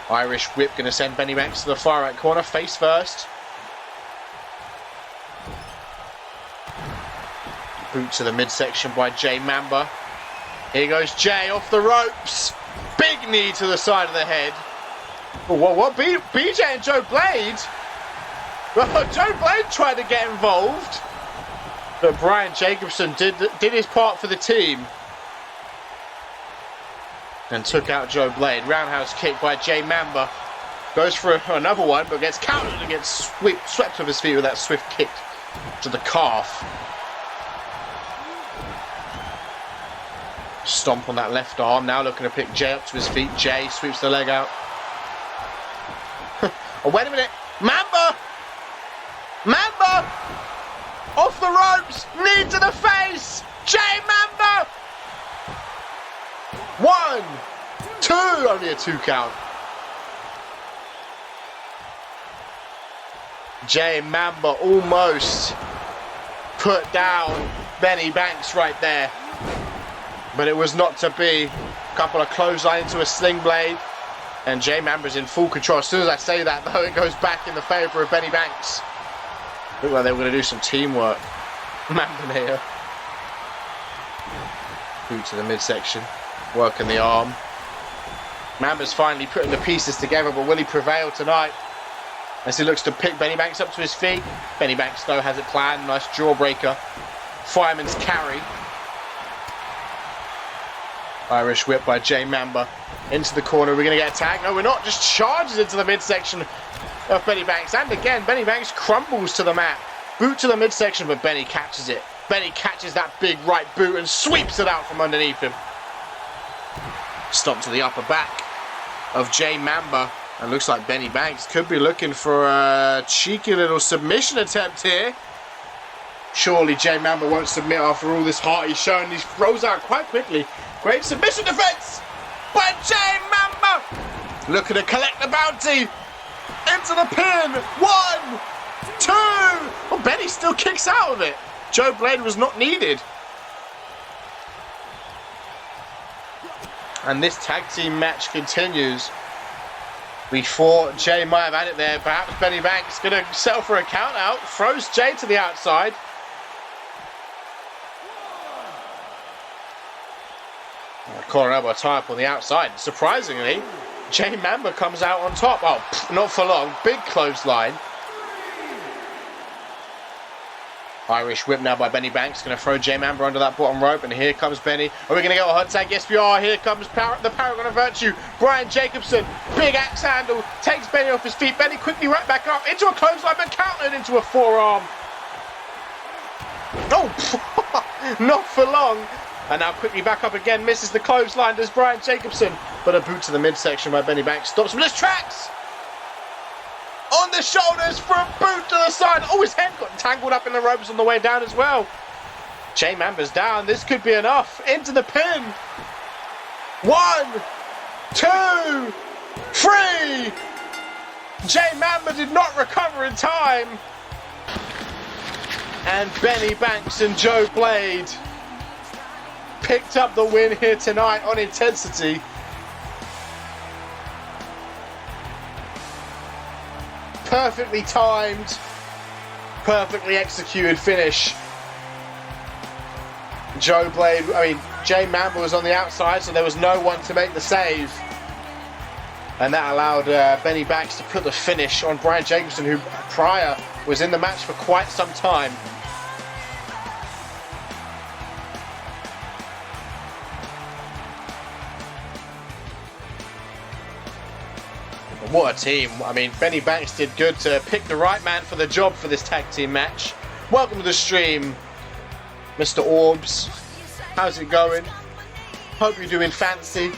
[SPEAKER 1] Irish whip going to send Benny Banks to the far right corner. Face first. Boot to the midsection by Jay Mamba. Here goes Jay off the ropes. Big knee to the side of the head. Oh, what? BJ and Joe Blade Well, Joe Blade tried to get involved, but Brian Jacobson did his part for the team and took out Joe Blade. Roundhouse kick by Jay Mamba. Goes for another one, but gets countered and gets swept off his feet with that swift kick to the calf. Stomp on that left arm. Now looking to pick Jay up to his feet. Jay sweeps the leg out. Oh, wait a minute. Mamba! Mamba! Off the ropes! Knee to the face! Jay Mamba! 1, 2! Only a 2 count. Jay Mamba almost put down Benny Banks right there. But it was not to be. A couple of clothesline into a sling blade. And Jay Mamba's in full control. As soon as I say that, though, it goes back in the favour of Benny Banks. Looked like they were going to do some teamwork. Mamba here. Boot to the midsection. Working the arm. Mamba's finally putting the pieces together, but will he prevail tonight? As he looks to pick Benny Banks up to his feet. Benny Banks, though, has it planned. Nice jawbreaker. Fireman's carry. Irish whip by Jay Mamba. Into the corner. We're going to get a tag. No, we're not. Just charges into the midsection of Benny Banks. And again, Benny Banks crumbles to the mat. Boot to the midsection, but Benny catches it. Benny catches that big right boot and sweeps it out from underneath him. Stomp to the upper back of Jay Mamba. And looks like Benny Banks could be looking for a cheeky little submission attempt here. Surely Jay Mamba won't submit after all this heart he's shown. He throws out quite quickly. Great submission defense by Jay Mamba. Looking to collect the bounty. Into the pin. 1, 2. Well, Benny still kicks out of it. Joe Blade was not needed. And this tag team match continues. We thought Jay might have had it there. Perhaps Benny Banks going to settle for a count out. Throws Jay to the outside. Collar elbow tie up on the outside. Surprisingly, Jay Mamba comes out on top. Oh, not for long. Big clothesline. Irish whip now by Benny Banks. Going to throw Jay Mamba under that bottom rope. And here comes Benny. Are we going to get a hot tag? Yes, we are. Here comes the Paragon of Virtue. Brian Jacobson. Big axe handle. Takes Benny off his feet. Benny quickly right back up. Into a clothesline, but countered into a forearm. Oh, not for long. And now quickly back up again. Misses the clothesline. Does Brian Jacobson. But a boot to the midsection by Benny Banks. Stops him. There's tracks. On the shoulders for a boot to the side. Oh, his head got tangled up in the ropes on the way down as well. Jay Mamba's down. This could be enough. Into the pin. 1, 2, 3. Jay Mamba did not recover in time. And Benny Banks and Joe Blade picked up the win here tonight on intensity. Perfectly timed, perfectly executed finish. Jay Mamba was on the outside, so there was no one to make the save. And that allowed Benny Banks to put the finish on Brian Jacobson, who prior was in the match for quite some time. What a team. I mean, Benny Banks did good to pick the right man for the job for this tag team match. Welcome to the stream, Mr. Orbs. How's it going? Hope you're doing fancy.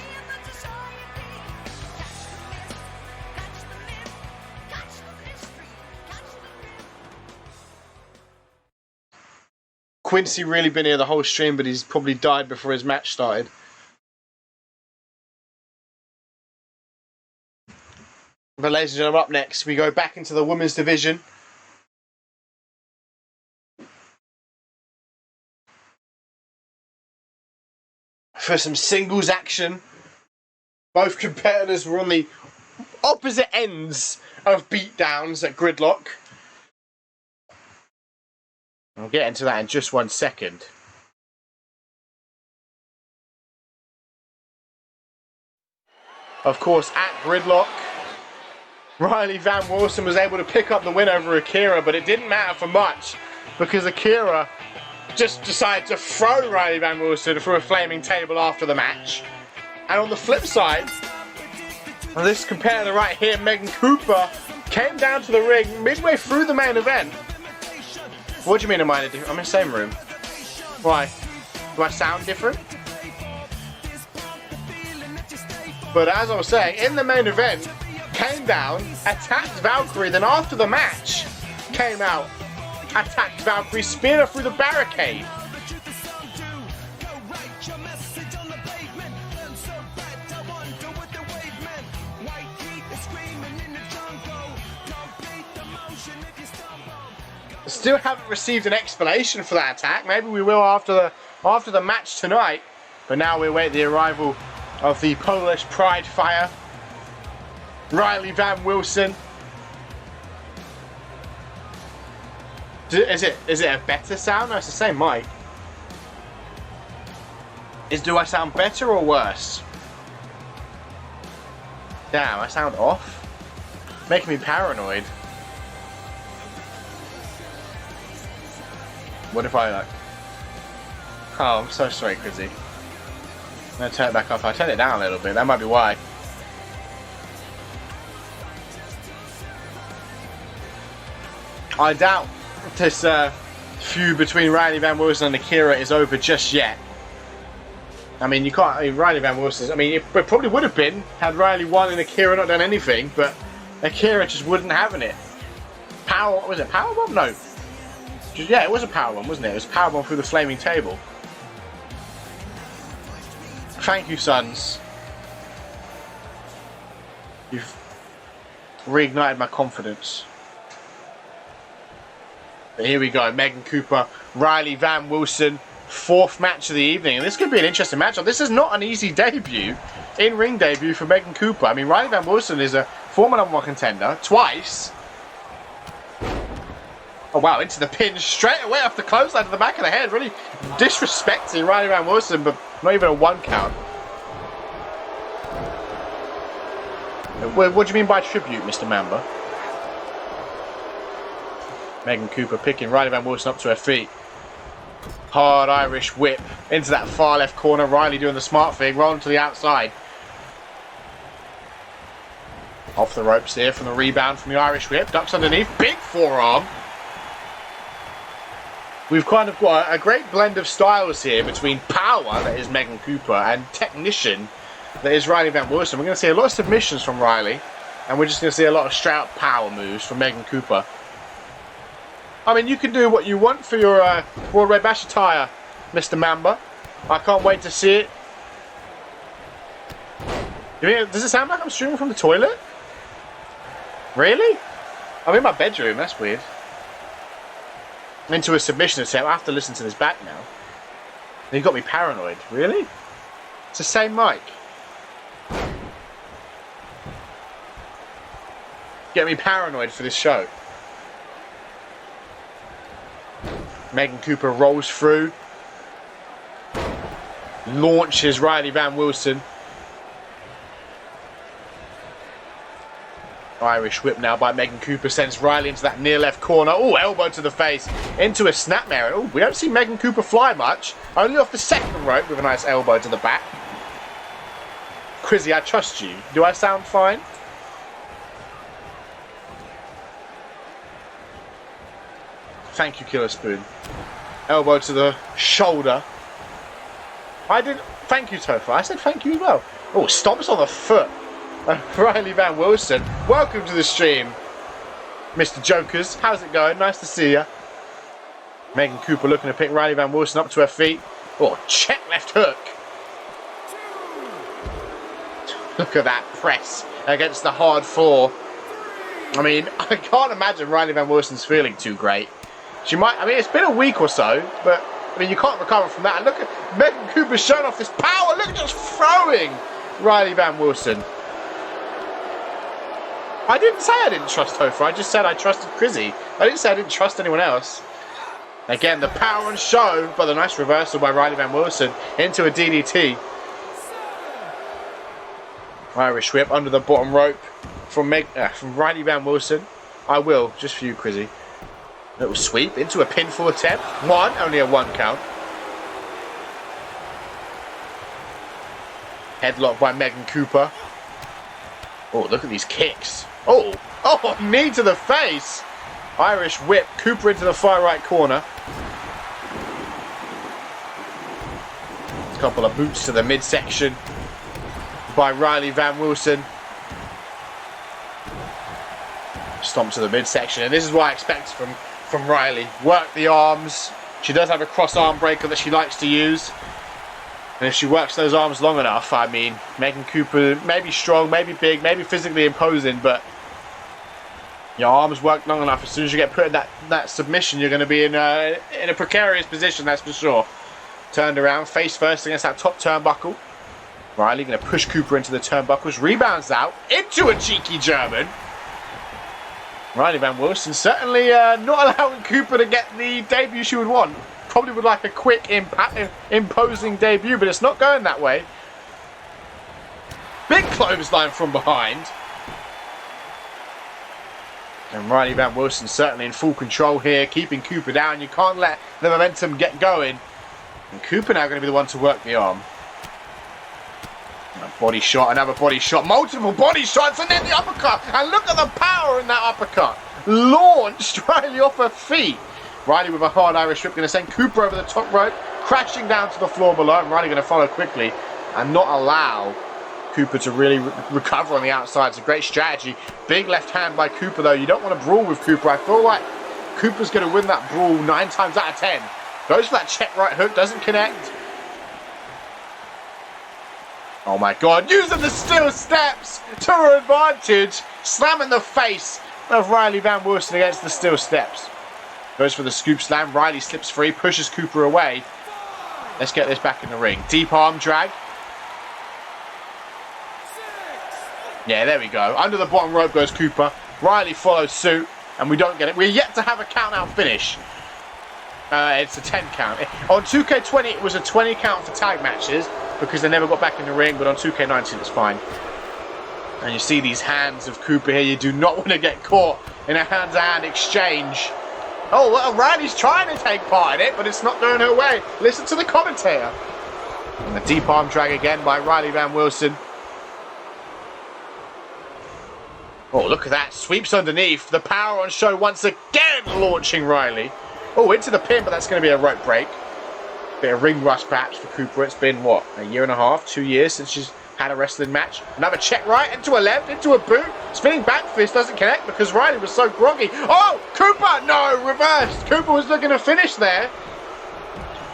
[SPEAKER 1] Quincy really been here the whole stream, but he's probably died before his match started. But ladies and gentlemen, up next, we go back into the women's division. For some singles action. Both competitors were on the opposite ends of beatdowns at Gridlock. I'll get into that in just 1 second. Of course, at Gridlock, Riley Van Wilson was able to pick up the win over Akira, but it didn't matter for much because Akira just decided to throw Riley Van Wilson through a flaming table after the match. And on the flip side, this compare to the right here, Megan Cooper came down to the ring midway through the main event. What do you mean am I in I'm in the same room? Why? Do I sound different? But as I was saying, in the main event, came down, attacked Valkyrie, then after the match, came out, attacked Valkyrie, speared her through the barricade. Still haven't received an explanation for that attack. Maybe we will after the match tonight. But now we await the arrival of the Polish Pride Fire, Riley Van Wilson. Is it a better sound? No, it's the same mic. Do I sound better or worse? Damn, I sound off. Making me paranoid. What if I like... Oh, I'm so sorry, Chrissy. I'm going to turn it back off. I turned it down a little bit. That might be why. I doubt this feud between Riley Van Wilson and Akira is over just yet. I mean, you can't... I mean, Riley Van Wilson... I mean, it probably would have been had Riley won and Akira not done anything, but Akira just wouldn't having it. Was it Powerbomb? No. Yeah, it was a powerbomb, wasn't it? It was a powerbomb through the flaming table. Thank you, Sons. You've reignited my confidence. But here we go. Megan Cooper, Riley Van Wilson. Fourth match of the evening. And this could be an interesting matchup. This is not an easy debut. In-ring debut for Megan Cooper. I mean, Riley Van Wilson is a former #1 contender. Twice. Oh wow, into the pin straight away off the clothesline to the back of the head. Really disrespecting Riley Van Wilson, but not even a 1 count. What do you mean by tribute, Mr. Mamba? Megan Cooper picking Riley Van Wilson up to her feet. Hard Irish whip into that far left corner. Riley doing the smart thing, rolling to the outside. Off the ropes here from the rebound from the Irish whip. Ducks underneath, big forearm. We've kind of got a great blend of styles here between power, that is Megan Cooper, and technician, that is Riley Van Wilson. We're going to see a lot of submissions from Riley, and we're just going to see a lot of straight-up power moves from Megan Cooper. I mean, you can do what you want for your World Red Bash attire, Mr. Mamba. I can't wait to see it. Does it sound like I'm streaming from the toilet? Really? I'm in my bedroom, that's weird. Into a submission attempt. I have to listen to this back now. You got me paranoid. Really? It's the same mic. Get me paranoid for this show. Megan Cooper rolls through. Launches Riley Van Wilson. Irish whip now by Megan Cooper sends Riley into that near left corner. Oh, elbow to the face into a snapmare. Oh, we don't see Megan Cooper fly much. Only off the second rope with a nice elbow to the back. Quizzy, I trust you. Do I sound fine? Thank you, Killer Spoon. Elbow to the shoulder. I didn't... Thank you, Topher. I said thank you as well. Oh, stomps on the foot. Riley Van Wilson, welcome to the stream, Mr. Jokers. How's it going? Nice to see ya. Megan Cooper looking to pick Riley Van Wilson up to her feet. Oh, check left hook. Look at that press against the hard floor. I mean, I can't imagine Riley Van Wilson's feeling too great. She might, I mean, it's been a week or so, but I mean, you can't recover from that. Look at Megan Cooper showing off this power. Look at just throwing Riley Van Wilson. I didn't say I didn't trust Topher, I just said I trusted Crizzy. I didn't say I didn't trust anyone else. Again, the power and show, but a nice reversal by Riley Van Wilson into a DDT. Irish whip under the bottom rope from Riley Van Wilson. I will, just for you, Crizzy. Little sweep into a pinfall attempt. Only a 1 count. Headlock by Megan Cooper. Oh, look at these kicks. Oh, knee to the face. Irish whip. Cooper into the far right corner. A couple of boots to the midsection by Riley Van Wilson. Stomp to the midsection. And this is what I expect from Riley. Work the arms. She does have a cross arm breaker that she likes to use. And if she works those arms long enough, I mean, Megan Cooper may be strong, maybe big, maybe physically imposing, but your arms work long enough. As soon as you get put in that submission, you're going to be in a precarious position, that's for sure. Turned around, face first against that top turnbuckle. Riley going to push Cooper into the turnbuckles. Rebounds out into a cheeky German. Riley Van Wilson certainly not allowing Cooper to get the debut she would want. Probably would like a quick, imposing debut, but it's not going that way. Big clothesline from behind. And Riley Van Wilson certainly in full control here, keeping Cooper down. You can't let the momentum get going. And Cooper now going to be the one to work the arm. A body shot, another body shot, multiple body shots, and then the uppercut. And look at the power in that uppercut. Launched Riley off her feet. Riley with a hard Irish whip going to send Cooper over the top rope, crashing down to the floor below. And Riley going to follow quickly and not allow Cooper to really recover on the outside. It's a great strategy. Big left hand by Cooper, though. You don't want to brawl with Cooper. I feel like Cooper's going to win that brawl 9 times out of 10. Goes for that check right hook, doesn't connect. Oh my God, using the steel steps to her advantage. Slamming the face of Riley Van Wilson against the steel steps. Goes for the scoop slam. Riley slips free, pushes Cooper away. Let's get this back in the ring. Deep arm drag. Yeah, there we go. Under the bottom rope goes Cooper. Riley follows suit, and we don't get it. We're yet to have a count-out finish. It's a 10 count. On 2K20, it was a 20 count for tag matches because they never got back in the ring, but on 2K19, it's fine. And you see these hands of Cooper here. You do not want to get caught in a hand-to-hand exchange. Oh, well, Riley's trying to take part in it, but it's not going her way. Listen to the commentator. And the deep arm drag again by Riley Van Wilson. Oh, look at that. Sweeps underneath. The power on show once again launching Riley. Oh, into the pin, but that's going to be a rope break. Bit of ring rust perhaps for Cooper. It's been, what, a year and a half, 2 years since she's had a wrestling match. Another check right, into a left, into a boot. Spinning back fist doesn't connect because Riley was so groggy. Oh, Cooper! No, reversed. Cooper was looking to finish there.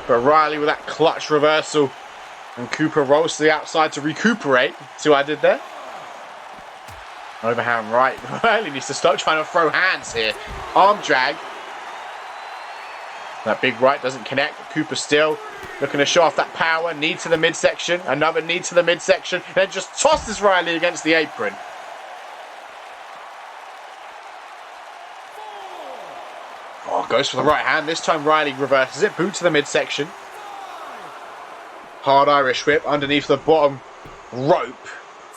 [SPEAKER 1] But Riley with that clutch reversal. And Cooper rolls to the outside to recuperate. See what I did there? Overhand right. Riley needs to stop trying to throw hands here. Arm drag. That big right doesn't connect. Cooper still looking to show off that power. Knee to the midsection. Another knee to the midsection. Then just tosses Riley against the apron. Oh, goes for the right hand. This time Riley reverses it. Boot to the midsection. Hard Irish whip underneath the bottom rope.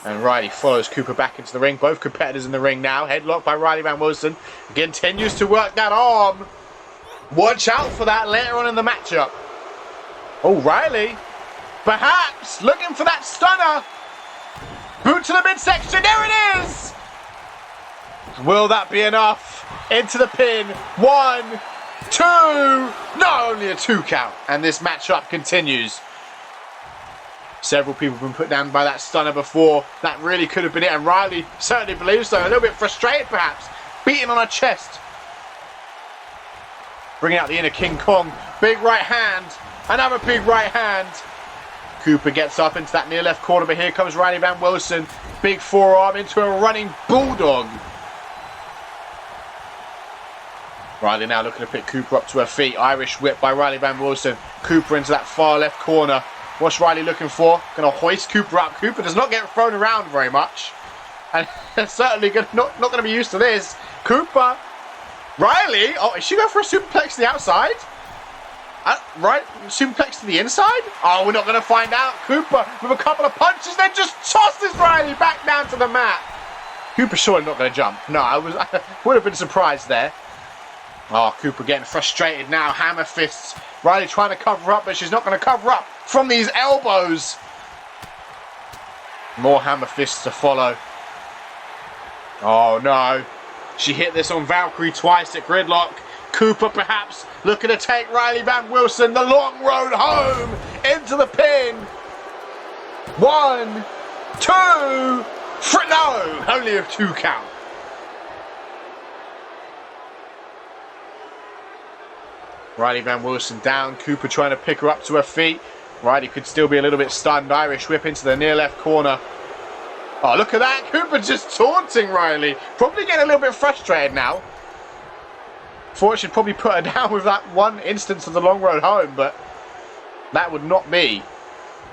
[SPEAKER 1] And Riley follows Cooper back into the ring. Both competitors in the ring now. Headlock by Riley Van Wilson. Continues to work that arm. Watch out for that later on in the matchup. Oh, Riley. Perhaps looking for that stunner. Boot to the midsection. There it is. Will that be enough? Into the pin. 1, 2. No, only a 2 count. And this matchup continues. Several people have been put down by that stunner before. That really could have been it. And Riley certainly believes so. A little bit frustrated, perhaps. Beating on her chest. Bringing out the inner King Kong. Big right hand. Another big right hand. Cooper gets up into that near left corner, but here comes Riley Van Wilson. Big forearm into a running bulldog. Riley now looking to pick Cooper up to her feet. Irish whip by Riley Van Wilson. Cooper into that far left corner. What's Riley looking for? Going to hoist Cooper up. Cooper does not get thrown around very much. And certainly not going to be used to this. Cooper. Riley. Oh, is she going for a superplex to the outside? Right, suplex to the inside? Oh, we're not going to find out. Cooper with a couple of punches, then just tosses Riley back down to the mat. Cooper surely not going to jump. No, I would have been surprised there. Oh, Cooper getting frustrated now. Hammer fists. Riley trying to cover up, but she's not going to cover up from these elbows. More hammer fists to follow. Oh, no. She hit this on Valkyrie twice at Gridlock. Cooper perhaps looking to take Riley Van Wilson the long road home into the pin. 1, 2, 3. No, only a 2 count. Riley Van Wilson down. Cooper trying to pick her up to her feet. Riley could still be a little bit stunned. Irish whip into the near left corner. Oh, look at that. Cooper just taunting Riley. Probably getting a little bit frustrated now. Thought she'd probably put her down with that one instance of the long road home, but that would not be.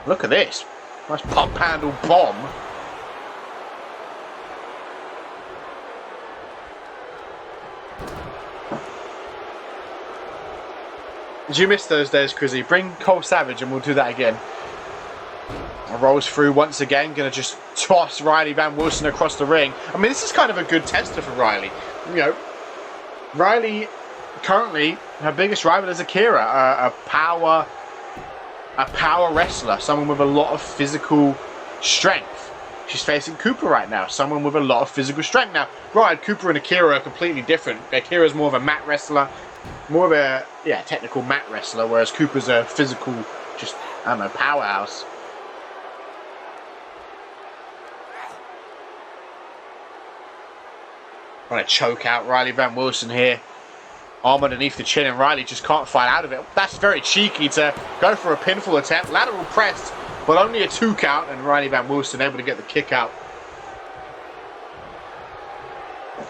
[SPEAKER 1] Look at this. Nice pump handle bomb. Did you miss those days, Chrissy? Bring Cole Savage and we'll do that again. Rolls through once again. Going to just toss Riley Van Wilson across the ring. I mean, this is kind of a good tester for Riley. You know, Riley, currently, her biggest rival is Akira, a power wrestler, someone with a lot of physical strength. She's facing Cooper right now, someone with a lot of physical strength. Now, right, Cooper and Akira are completely different. Akira's more of a mat wrestler, more of a, technical mat wrestler, whereas Cooper's a physical, just, I don't know, powerhouse. Trying to choke out Riley Van Wilson here. Arm underneath the chin, and Riley just can't fight out of it. That's very cheeky to go for a pinfall attempt. Lateral press, but only a 2 count, and Riley Van Wilson able to get the kick out.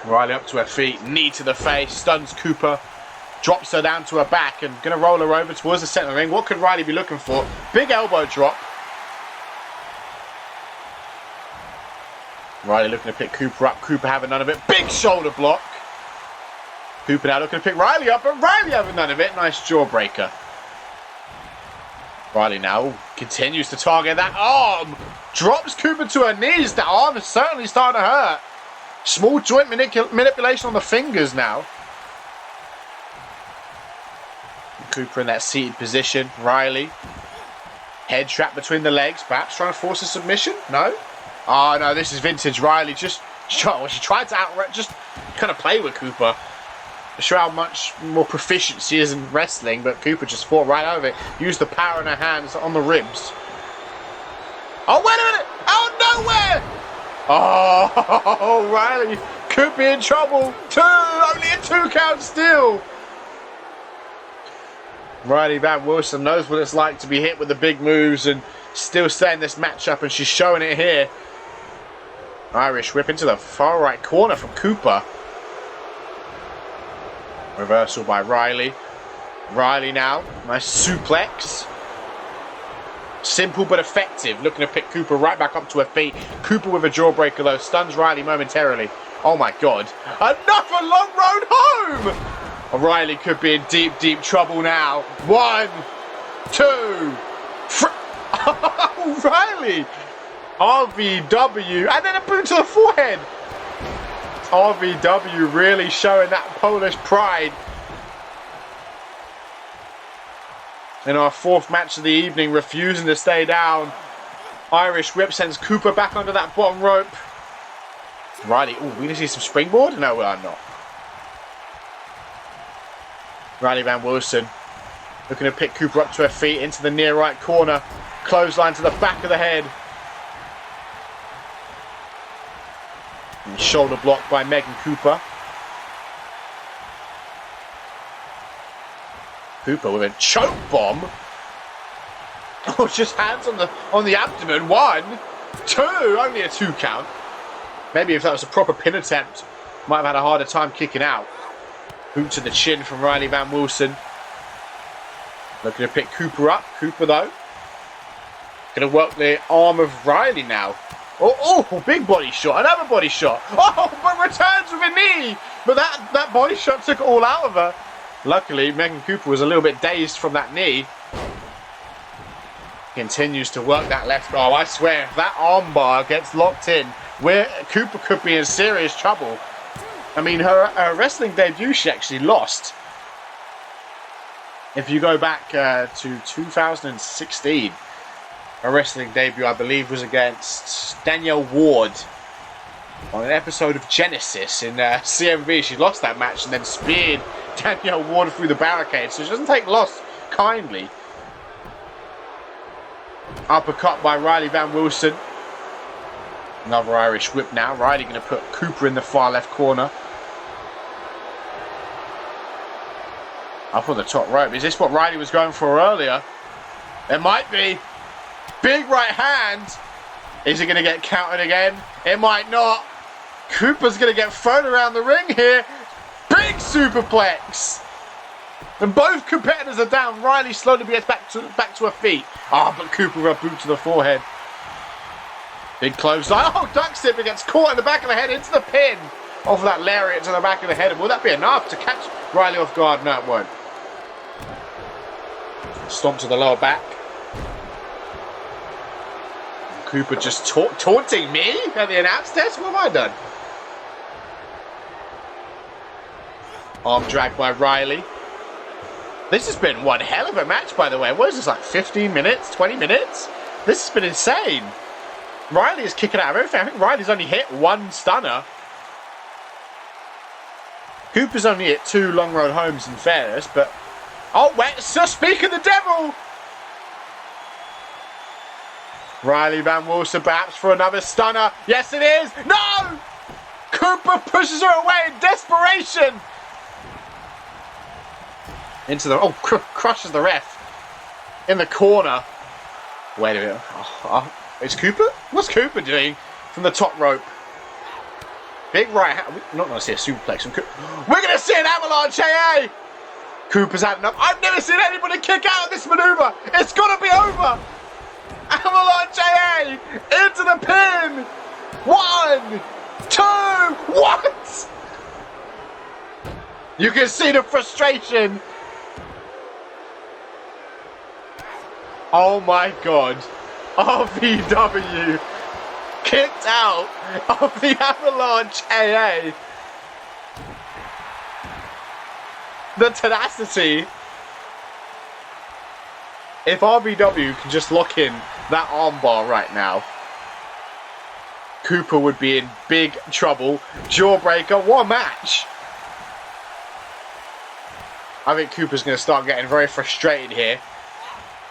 [SPEAKER 1] Riley up to her feet, knee to the face, stuns Cooper, drops her down to her back, and going to roll her over towards the centre of the ring. What could Riley be looking for? Big elbow drop. Riley looking to pick Cooper up. Cooper having none of it. Big shoulder block. Cooper now looking to pick Riley up, but Riley having none of it. Nice jawbreaker. Riley now continues to target that arm. Drops Cooper to her knees. That arm is certainly starting to hurt. Small joint manipulation on the fingers now. Cooper in that seated position. Riley. Head trap between the legs. Perhaps trying to force a submission? No? Oh, no, this is vintage Riley. She tried to just kind of play with Cooper. Show how much more proficient she is in wrestling, but Cooper just fought right over it. Used the power in her hands on the ribs. Oh, wait a minute! Out of nowhere! Oh, Riley could be in trouble. Only a 2 count still. Riley Van Wilson knows what it's like to be hit with the big moves and still stay in this matchup, and she's showing it here. Irish whip into the far right corner from Cooper. Reversal by Riley. Riley now. Nice suplex. Simple but effective. Looking to pick Cooper right back up to her feet. Cooper with a jawbreaker though. Stuns Riley momentarily. Oh my god. Another long road home! Riley could be in deep, deep trouble now. 1, 2, 3. Oh, Riley! RVW. And then a boot to the forehead. RVW really showing that Polish pride. In our 4th match of the evening, refusing to stay down. Irish whip sends Cooper back under that bottom rope. Riley, we going to see some springboard? No, we are not. Riley Van Wilson looking to pick Cooper up to her feet into the near right corner. Clothesline to the back of the head. And shoulder blocked by Megan Cooper. Cooper with a choke bomb. Oh, just hands on the abdomen. 1, 2, only a 2 count. Maybe if that was a proper pin attempt, might have had a harder time kicking out. Boot to the chin from Riley Van Wilson. Looking to pick Cooper up. Cooper though. Going to work the arm of Riley now. Oh, big body shot. Another body shot. Oh, but returns with a knee. But that body shot took it all out of her. Luckily, Megan Cooper was a little bit dazed from that knee. Continues to work that left arm. I swear, if that arm bar gets locked in, Cooper could be in serious trouble. I mean, her wrestling debut, she actually lost. If you go back to 2016, her wrestling debut, I believe, was against Danielle Ward on an episode of Genesis in CMV. She lost that match and then speared Danielle Ward through the barricade, so she doesn't take loss kindly. Uppercut by Riley Van Wilson. Another Irish whip now. Riley going to put Cooper in the far left corner. Up on the top rope. Is this what Riley was going for earlier? It might be. Big right hand. Is it going to get counted again? It might not. Cooper's going to get thrown around the ring here. Big superplex. And both competitors are down. Riley slowly gets back to her feet. Ah, but Cooper with a boot to the forehead. Big clothesline. Oh, duck slipper gets caught in the back of the head into the pin. Off of that lariat to the back of the head. Will that be enough to catch Riley off guard? No, it won't. Stomp to the lower back. Cooper just taunting me at the announce test? What have I done? Arm drag by Riley. This has been one hell of a match, by the way. What is this, like 15 minutes? 20 minutes? This has been insane. Riley is kicking out of everything. I think Riley's only hit one stunner. Cooper's only hit 2 long road homes in fairness, but... Oh, wait, so speak of the devil! Riley Van Wilson perhaps for another stunner. Yes, it is! No! Cooper pushes her away in desperation! Into the... Oh, crushes the ref. In the corner. Wait a minute. It's Cooper? What's Cooper doing from the top rope? Big right hand. We're not going to see a superplex from Cooper. We're going to see an avalanche, AA! Cooper's had enough. I've never seen anybody kick out of this maneuver. It's got to be over. Avalanche AA into the pin. 1, 2, what? You can see the frustration. Oh my God. RVW kicked out of the Avalanche AA. The tenacity. If RVW can just lock in that armbar right now, Cooper would be in big trouble. Jawbreaker, what a match. I think Cooper's going to start getting very frustrated here.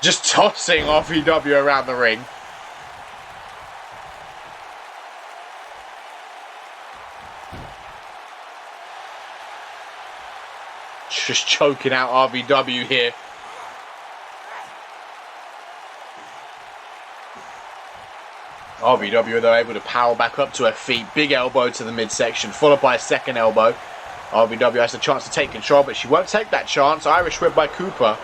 [SPEAKER 1] Just tossing RVW around the ring. Just choking out RVW here. RVW though able to power back up to her feet. Big elbow to the midsection, followed by a second elbow. RVW has a chance to take control, but she won't take that chance. Irish whip by Cooper.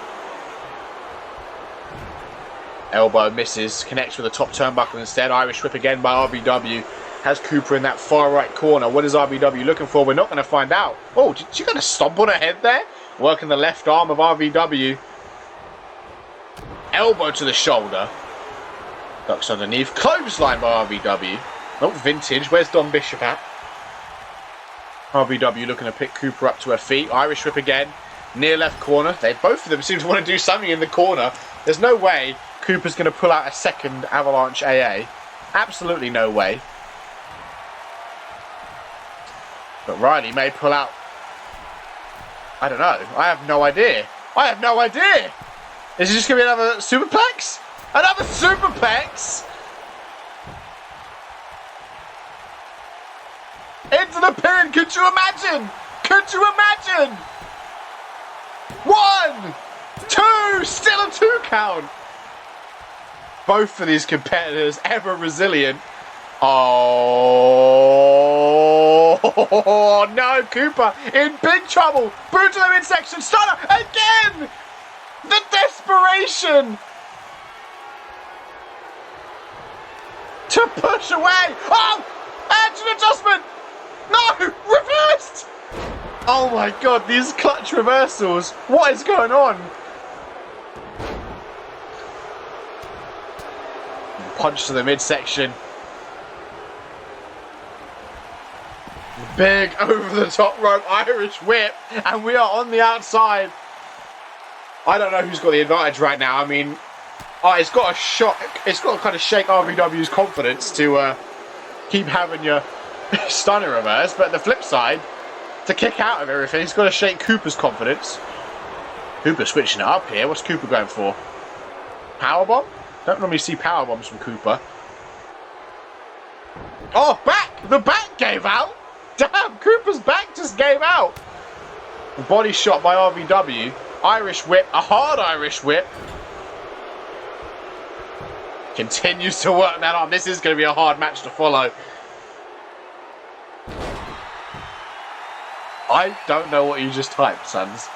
[SPEAKER 1] Elbow misses, connects with the top turnbuckle instead. Irish whip again by RVW. Has Cooper in that far right corner. What is RVW looking for? We're not going to find out. Oh, did she going to stomp on her head there? Working the left arm of RVW. Elbow to the shoulder. Ducks underneath. Clothesline by RVW. Not vintage. Where's Don Bishop at? RVW looking to pick Cooper up to her feet. Irish whip again. Near left corner. Both of them seem to want to do something in the corner. There's no way Cooper's going to pull out a second Avalanche AA. Absolutely no way. But Riley may pull out... I don't know. I have no idea. I have no idea. Is it just going to be another superplex? Another superplex? Into the pin. Could you imagine? Could you imagine? 1, 2. Still a 2 count. Both of these competitors ever resilient. Oh no, Cooper in big trouble. Boot to the midsection. Stunner again. The desperation to push away. Oh, edge adjustment. No, reversed. Oh my god, these clutch reversals. What is going on? Punch to the midsection. Big over the top rope Irish whip. And we are on the outside. I don't know who's got the advantage right now. I mean, it's got a shot. It's got to kind of shake RVW's confidence to keep having your stunner reverse. But the flip side, to kick out of everything, it's got to shake Cooper's confidence. Cooper switching it up here. What's Cooper going for? Powerbomb? Don't normally see powerbombs from Cooper. Oh, back! The back gave out! Damn, Cooper's back just gave out! A body shot by RVW. Irish whip, a hard Irish whip. Continues to work that on. This is going to be a hard match to follow. I don't know what you just typed, sons.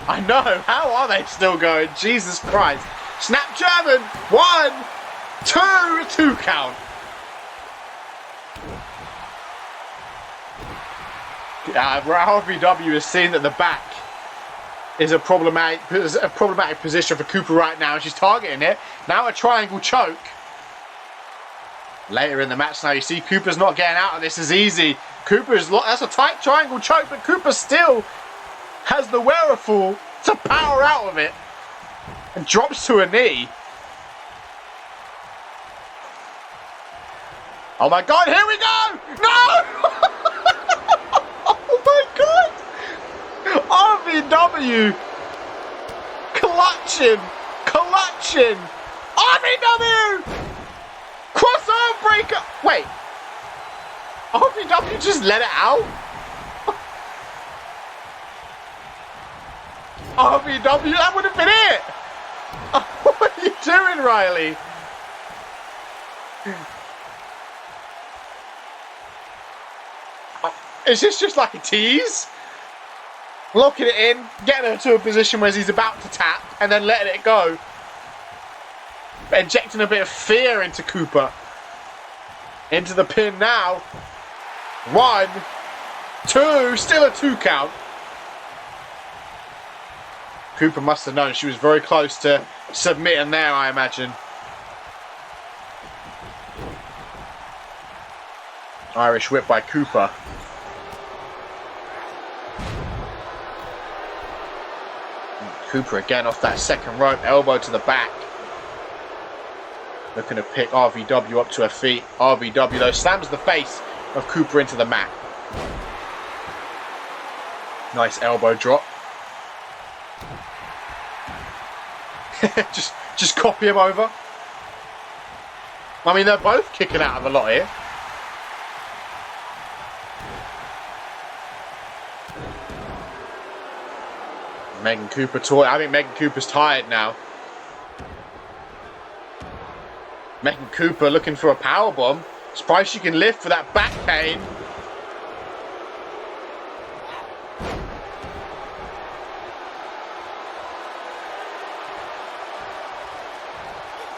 [SPEAKER 1] I know. How are they still going? Jesus Christ. Snap German. 1, 2 count. RVW has seen that the back is a problematic position for Cooper right now. She's targeting it. Now a triangle choke. Later in the match now, you see Cooper's not getting out of this as easy. That's a tight triangle choke, but Cooper still has the wherewithal to power out of it. And drops to a knee. Oh my god, here we go! No! Oh my god! RVW! Clutching! RVW! Crossover breaker! Wait. RVW just let it out? RVW, that would have been it! What are you doing, Riley? Is this just like a tease? Locking it in, getting her to a position where he's about to tap, and then letting it go. Injecting a bit of fear into Cooper. Into the pin now. 1, 2, still a 2 count. Cooper must have known she was very close to submitting there, I imagine. Irish whip by Cooper. Cooper again off that second rope, elbow to the back. Looking to pick RVW up to her feet. RVW though slams the face of Cooper into the mat. Nice elbow drop. just copy him over. I mean, they're both kicking out of a lot here. Megan Cooper I think Megan Cooper's tired now. Megan Cooper looking for a powerbomb. Surprised she can lift for that back pain.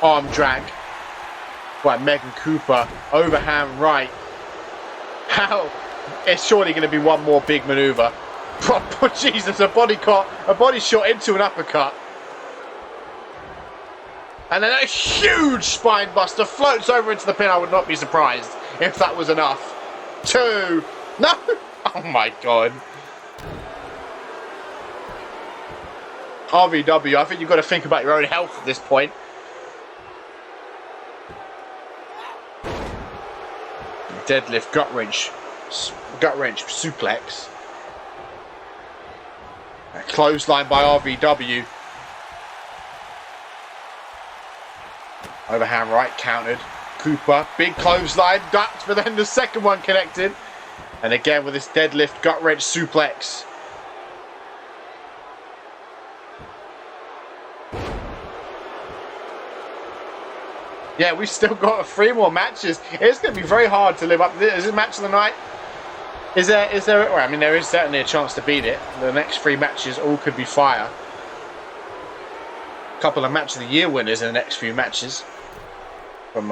[SPEAKER 1] Arm drag by Megan Cooper. Overhand right. How? It's surely going to be one more big maneuver. Oh, Jesus, a body shot into an uppercut. And then a huge spine buster floats over into the pin. I would not be surprised if that was enough. 2. No. Oh my god. RVW, I think you've got to think about your own health at this point. Deadlift gut wrench suplex. A clothesline by RVW. Overhand right countered. Cooper, big clothesline, ducked, but then the second one connected. And again with this deadlift gut wrench suplex. Yeah, we've still got 3 more matches. It's going to be very hard to live up to this. Is it match of the night? Is there, well, I mean, there is certainly a chance to beat it. The next 3 matches all could be fire. A couple of match of the year winners in the next few matches. From,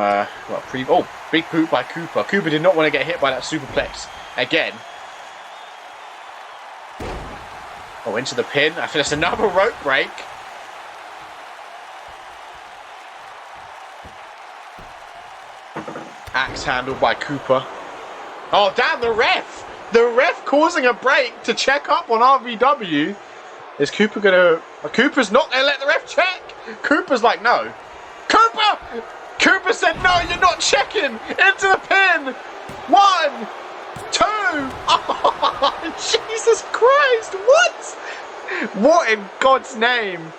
[SPEAKER 1] Big boot by Cooper. Cooper did not want to get hit by that superplex again. Oh, into the pin. I think that's another rope break. Axe handle by Cooper. Oh, damn, the ref! The ref causing a break to check up on RVW. Is Cooper gonna... Cooper's not gonna let the ref check! Cooper's like, no. Cooper! Cooper said, no, you're not checking! Into the pin! 1, 2... Oh, Jesus Christ! What? What in God's name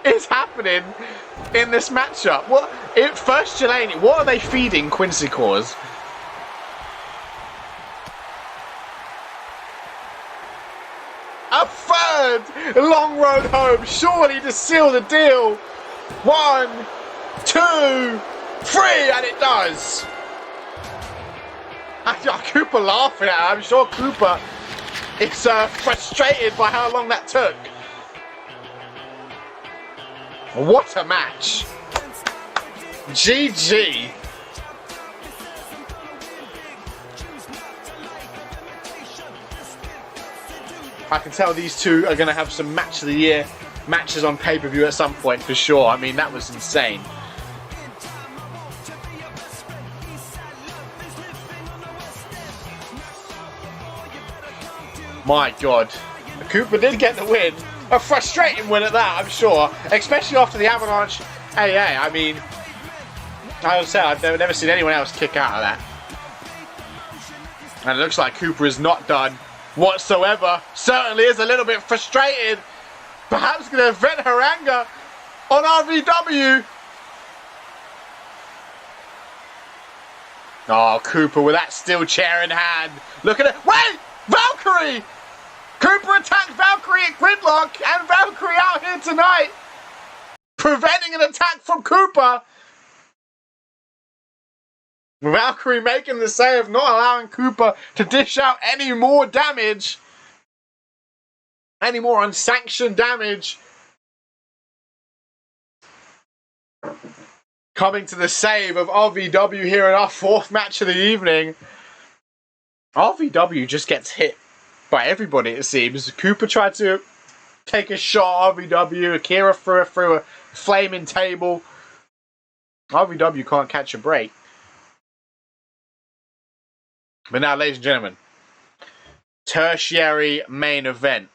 [SPEAKER 1] is happening in this matchup? What? First, Jelani, what are they feeding Quincy Cause? A third long road home, surely to seal the deal. 1, 2, 3, and it does. Cooper laughing at it. I'm sure Cooper is frustrated by how long that took. What a match. GG. I can tell these two are going to have some match of the year matches on pay-per-view at some point for sure. I mean, that was insane. My God. Cooper did get the win. A frustrating win at that, I'm sure. Especially after the Avalanche AA. I mean, I would say I've never seen anyone else kick out of that. And it looks like Cooper is not done whatsoever. Certainly is a little bit frustrated. Perhaps going to vent her anger on RVW. Oh, Cooper with that steel chair in hand. Look at it. Wait! Valkyrie! Cooper attacked Valkyrie at Gridlock, and Valkyrie out here tonight, preventing an attack from Cooper. Valkyrie making the save, not allowing Cooper to dish out any more damage. Any more unsanctioned damage. Coming to the save of RVW here in our fourth match of the evening. RVW just gets hit by everybody, it seems. Cooper tried to take a shot at RVW. Akira threw a flaming table. RVW can't catch a break. But now, ladies and gentlemen, tertiary main event.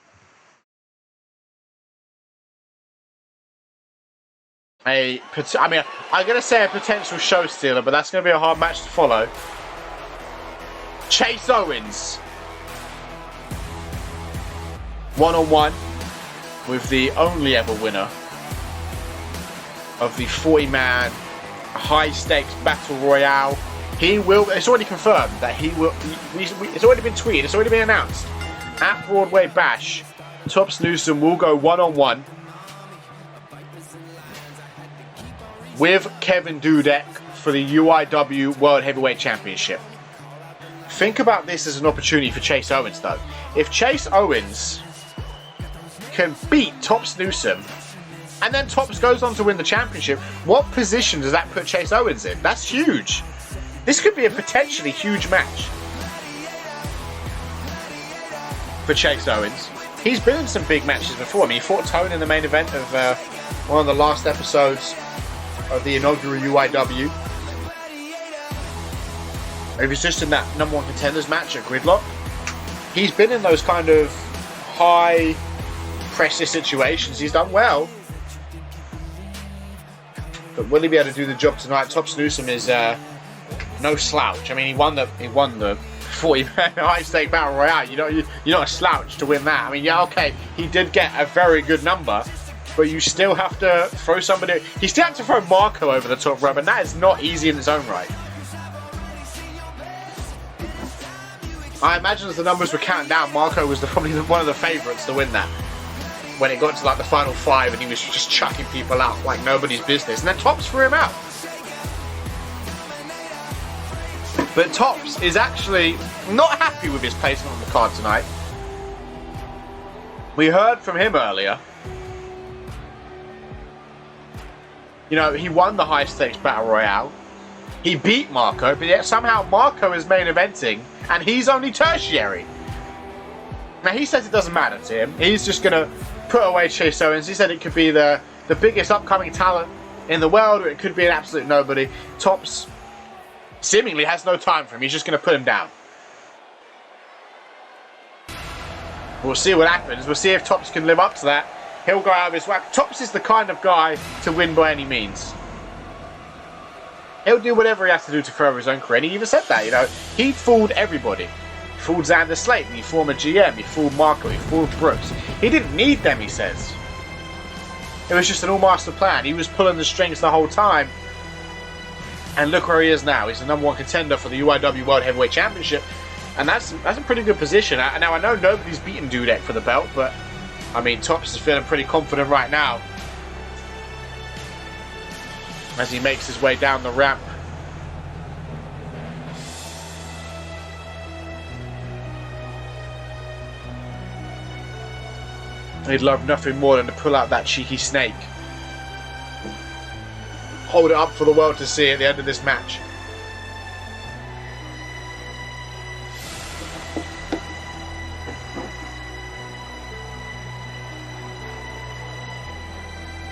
[SPEAKER 1] I'm going to say a potential show stealer, but that's going to be a hard match to follow. Chase Owens. One-on-one with the only ever winner of the 40-man high-stakes battle royale. He will. It's already confirmed that he will. It's already been tweeted. It's already been announced. At Broadway Bash, Tops Newsom will go one-on-one with Kevin Dudek for the UIW World Heavyweight Championship. Think about this as an opportunity for Chase Owens, though. If Chase Owens can beat Tops Newsom, and then Tops goes on to win the championship, what position does that put Chase Owens in? That's huge. This could be a potentially huge match for Chase Owens. He's been in some big matches before. I mean, he fought Tone in the main event of one of the last episodes of the inaugural UIW. He was just in that #1 contenders match at Gridlock. He's been in those kind of high pressure situations. He's done well. But will he be able to do the job tonight? Tops Newsom is no slouch. I mean, he won the 40-man high-stake battle royale. You're not a slouch to win that. I mean, yeah, okay, he did get a very good number, but you still have to throw somebody. He still had to throw Marco over the top rope, and that is not easy in its own right. I imagine as the numbers were counting down, Marco was probably one of the favourites to win that. When it got to like the final 5 and he was just chucking people out like nobody's business. And then Tops threw him out. But Tops is actually not happy with his placement on the card tonight. We heard from him earlier You know, he won the high stakes battle royale. He beat Marco, but yet somehow Marco is main eventing and he's only tertiary. Now he says it doesn't matter to him. He's just gonna put away Chase Owens. He said it could be the biggest upcoming talent in the world, or it could be an absolute nobody. Tops seemingly has no time for him. He's just gonna put him down. We'll see what happens. We'll see if Tops can live up to that. He'll go out of his way. Tops is the kind of guy to win by any means. He'll do whatever he has to do to further his own career. And he even said that, you know. He fooled everybody. He fooled Xander Slayton. He former GM. He fooled Marco. He fooled Brooks. He didn't need them, he says. It was just an all-master plan. He was pulling the strings the whole time. And look where he is now. He's the #1 contender for the UIW World Heavyweight Championship. And that's a pretty good position. Now, I know nobody's beaten Dudek for the belt, but, I mean, Tops is feeling pretty confident right now as he makes his way down the ramp. He'd love nothing more than to pull out that cheeky snake. Hold it up for the world to see at the end of this match.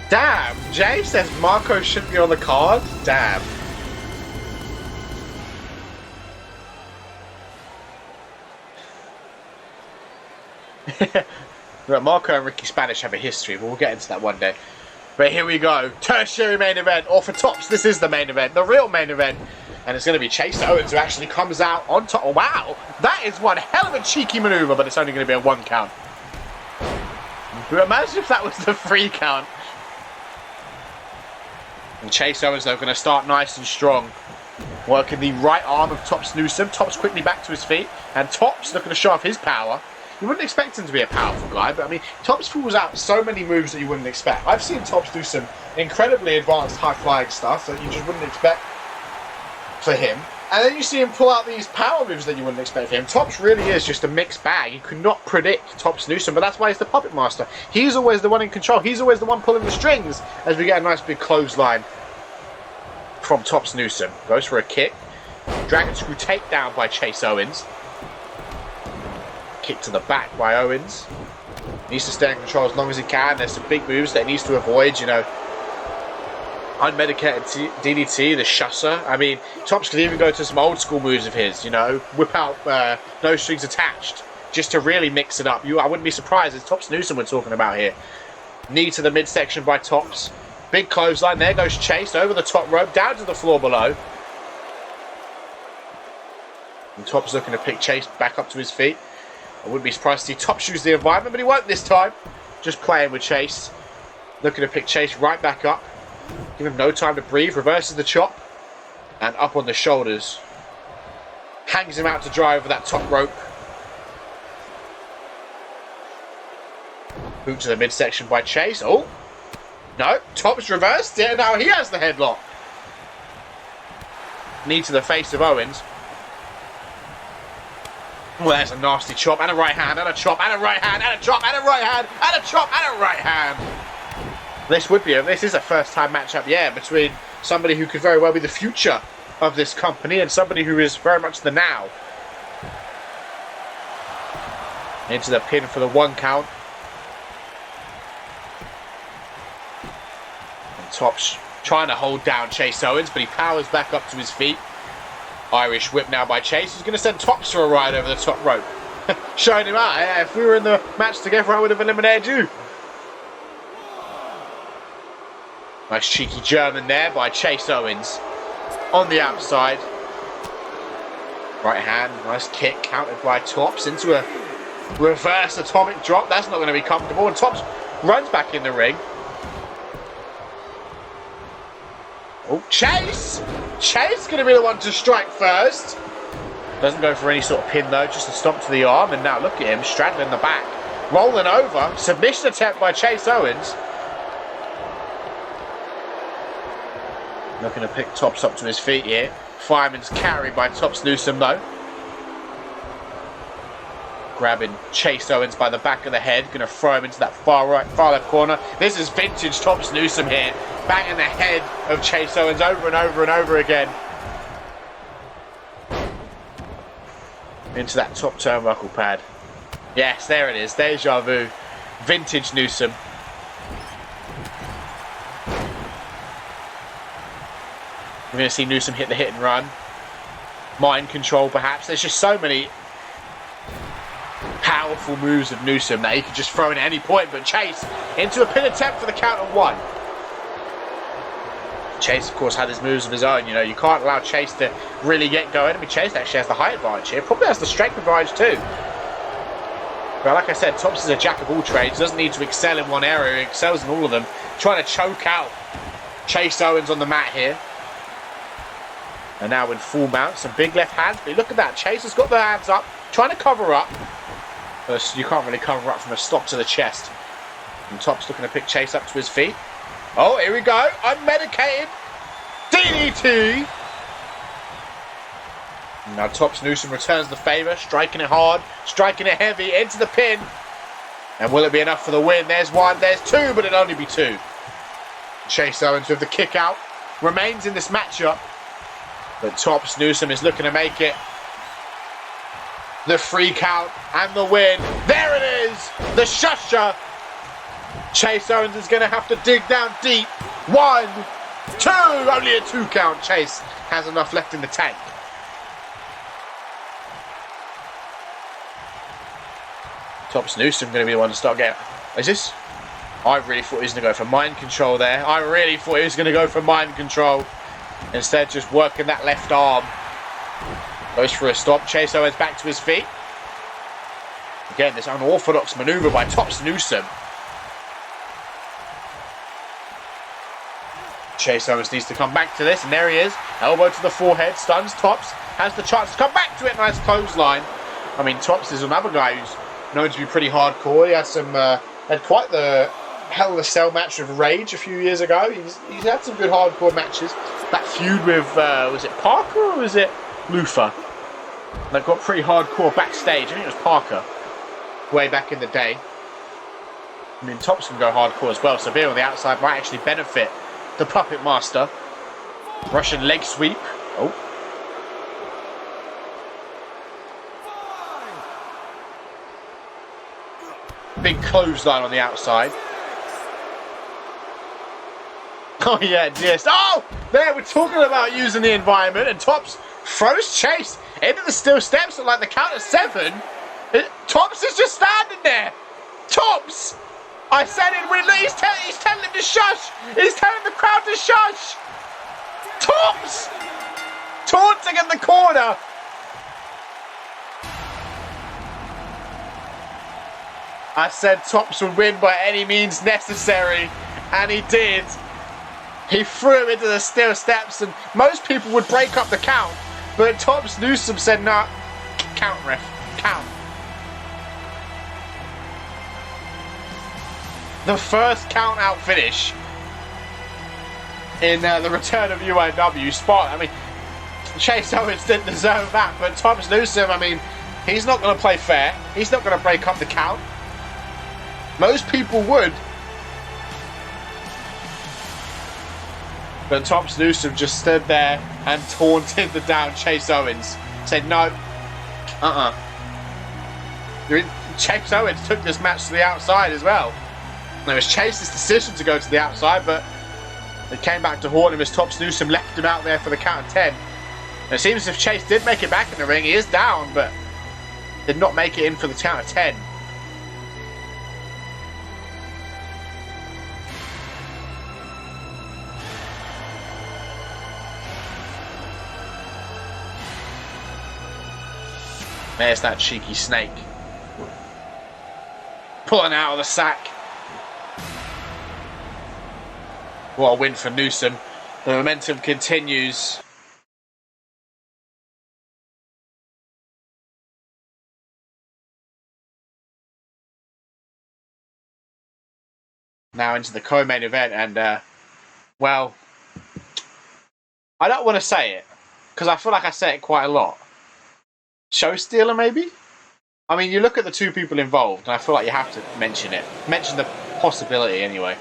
[SPEAKER 1] Damn, James says Marco shouldn't be on the card. Damn. Look, Marco and Ricky Spanish have a history, but we'll get into that one day. But here we go. Tertiary main event, or for Tops, this is the main event, the real main event. And it's going to be Chase Owens who actually comes out on top. Oh, wow, that is one hell of a cheeky maneuver, but it's only going to be a 1 count. But imagine if that was the 3 count. And Chase Owens, though, going to start nice and strong. Working the right arm of Tops Newsom. Tops quickly back to his feet. And Tops looking to show off his power. You wouldn't expect him to be a powerful guy, but I mean, Tops pulls out so many moves that you wouldn't expect. I've seen Tops do some incredibly advanced high-flying stuff that you just wouldn't expect for him. And then you see him pull out these power moves that you wouldn't expect for him. Tops really is just a mixed bag. You could not predict Tops Newsom, but that's why he's the puppet master. He's always the one in control. He's always the one pulling the strings as we get a nice big clothesline from Tops Newsom. Goes for a kick. Dragon Screw takedown by Chase Owens. Kick to the back by Owens. Needs to stay in control as long as he can. There's some big moves that he needs to avoid, you know. Unmedicated DDT, the shusser. I mean, Tops could even go to some old school moves of his, you know. Whip out no strings attached just to really mix it up. I wouldn't be surprised. It's Tops Newsom we're talking about here. Knee to the midsection by Tops. Big clothesline. There goes Chase over the top rope, down to the floor below. And Tops looking to pick Chase back up to his feet. I wouldn't be surprised to see Tops use the environment, but he won't this time. Just playing with Chase. Looking to pick Chase right back up. Give him no time to breathe. Reverses the chop. And up on the shoulders. Hangs him out to dry over that top rope. Boot to the midsection by Chase. Oh. No. Tops reversed it. Now he has the headlock. Knee to the face of Owens. Well, there's a nasty chop, and a right hand, and a chop, and a right hand, and a chop, and a right hand, and a chop, and a right hand. This is a first-time matchup, yeah, between somebody who could very well be the future of this company and somebody who is very much the now. Into the pin for the 1 count. And Tops trying to hold down Chase Owens, but he powers back up to his feet. Irish whip now by Chase. He's going to send Tops for a ride over the top rope. Showing him out. Hey, if we were in the match together, I would have eliminated you. Nice cheeky German there by Chase Owens. On the outside. Right hand. Nice kick countered by Tops into a reverse atomic drop. That's not going to be comfortable. And Tops runs back in the ring. Oh, Chase! Chase going to be the one to strike first. Doesn't go for any sort of pin though, just a stomp to the arm. And now look at him, straddling the back. Rolling over. Submission attempt by Chase Owens. Looking to pick Tops up to his feet here. Fireman's carry by Tops Newsom though. Grabbing Chase Owens by the back of the head. Going to throw him into that far left corner. This is vintage Tops Newsom here. Banging the head of Chase Owens over and over and over again. Into that top turnbuckle pad. Yes, there it is. Deja vu. Vintage Newsom. We're going to see Newsom hit the hit and run. Mind control, perhaps. There's just so many powerful moves of Newsom that he could just throw in at any point. But Chase into a pin attempt for the count of 1. Chase, of course, had his moves of his own. You know, you can't allow Chase to really get going. I mean, Chase actually has the height advantage here. Probably has the strength advantage too. But like I said, Tops is a jack of all trades. Doesn't need to excel in one area. He excels in all of them. Trying to choke out Chase Owens on the mat here. And now in full mount, some big left hands. But look at that. Chase has got the hands up, trying to cover up. But you can't really cover up from a stop to the chest. And Tops looking to pick Chase up to his feet. Oh, here we go. Unmedicated. DDT. Now Tops Newsom returns the favour. Striking it hard. Striking it heavy. Into the pin. And will it be enough for the win? There's 1. There's 2. But it'll only be 2. Chase Owens with the kick out. Remains in this matchup. But Tops Newsom is looking to make it the 3 count and the win. There it is. The shusher. Chase Owens is going to have to dig down deep. 1, 2. Only a 2 count. Chase has enough left in the tank. Tops Newsom going to be the one to start getting. Is this? I really thought he was going to go for mind control there. I really thought he was going to go for mind control. Instead, just working that left arm. Goes for a stop. Chase Owens back to his feet. Again, this unorthodox maneuver by Tops Newsom. Chase Owens needs to come back to this, and there he is. Elbow to the forehead, stuns Tops. Has the chance to come back to it. Nice clothesline. I mean, Tops is another guy who's known to be pretty hardcore. He had had quite the Hell in a Cell match with Rage a few years ago. He's had some good hardcore matches. That feud with, was it Parker or was it Luther? They got pretty hardcore backstage. I think it was Parker. Way back in the day. I mean, Tops can go hardcore as well, so being on the outside might actually benefit the Puppet Master. Russian leg sweep. Oh. Big clothesline on the outside. Oh yeah, just there we're talking about using the environment, and Tops throws Chase into the steel steps at like the count of 7. Tops is just standing there. Tops! I said it. He's telling him to shush. He's telling the crowd to shush. Tops! Taunting in the corner. I said Tops would win by any means necessary, and he did. He threw him into the steel steps, and most people would break up the count, but Tops Newsom said, "Nah, count, ref, count." The first count out finish in the return of UIW spot. I mean, Chase Owens didn't deserve that, but Tops Newsom, I mean, he's not going to play fair. He's not going to break up the count. Most people would. But Tops Newsom just stood there and taunted the down Chase Owens. Said, no. Chase Owens took this match to the outside as well. It was Chase's decision to go to the outside, but it came back to haunt him as Tops Newsom left him out there for the count of 10. And it seems as if Chase did make it back in the ring. He is down, but did not make it in for the count of 10. There's that cheeky snake. Pulling out of the sack. What a win for Newsom. The momentum continues. Now into the co-main event, and well, I don't want to say it because I feel like I say it quite a lot. Show stealer, maybe? I mean, you look at the two people involved, and I feel like you have to mention it. Mention the possibility, anyway.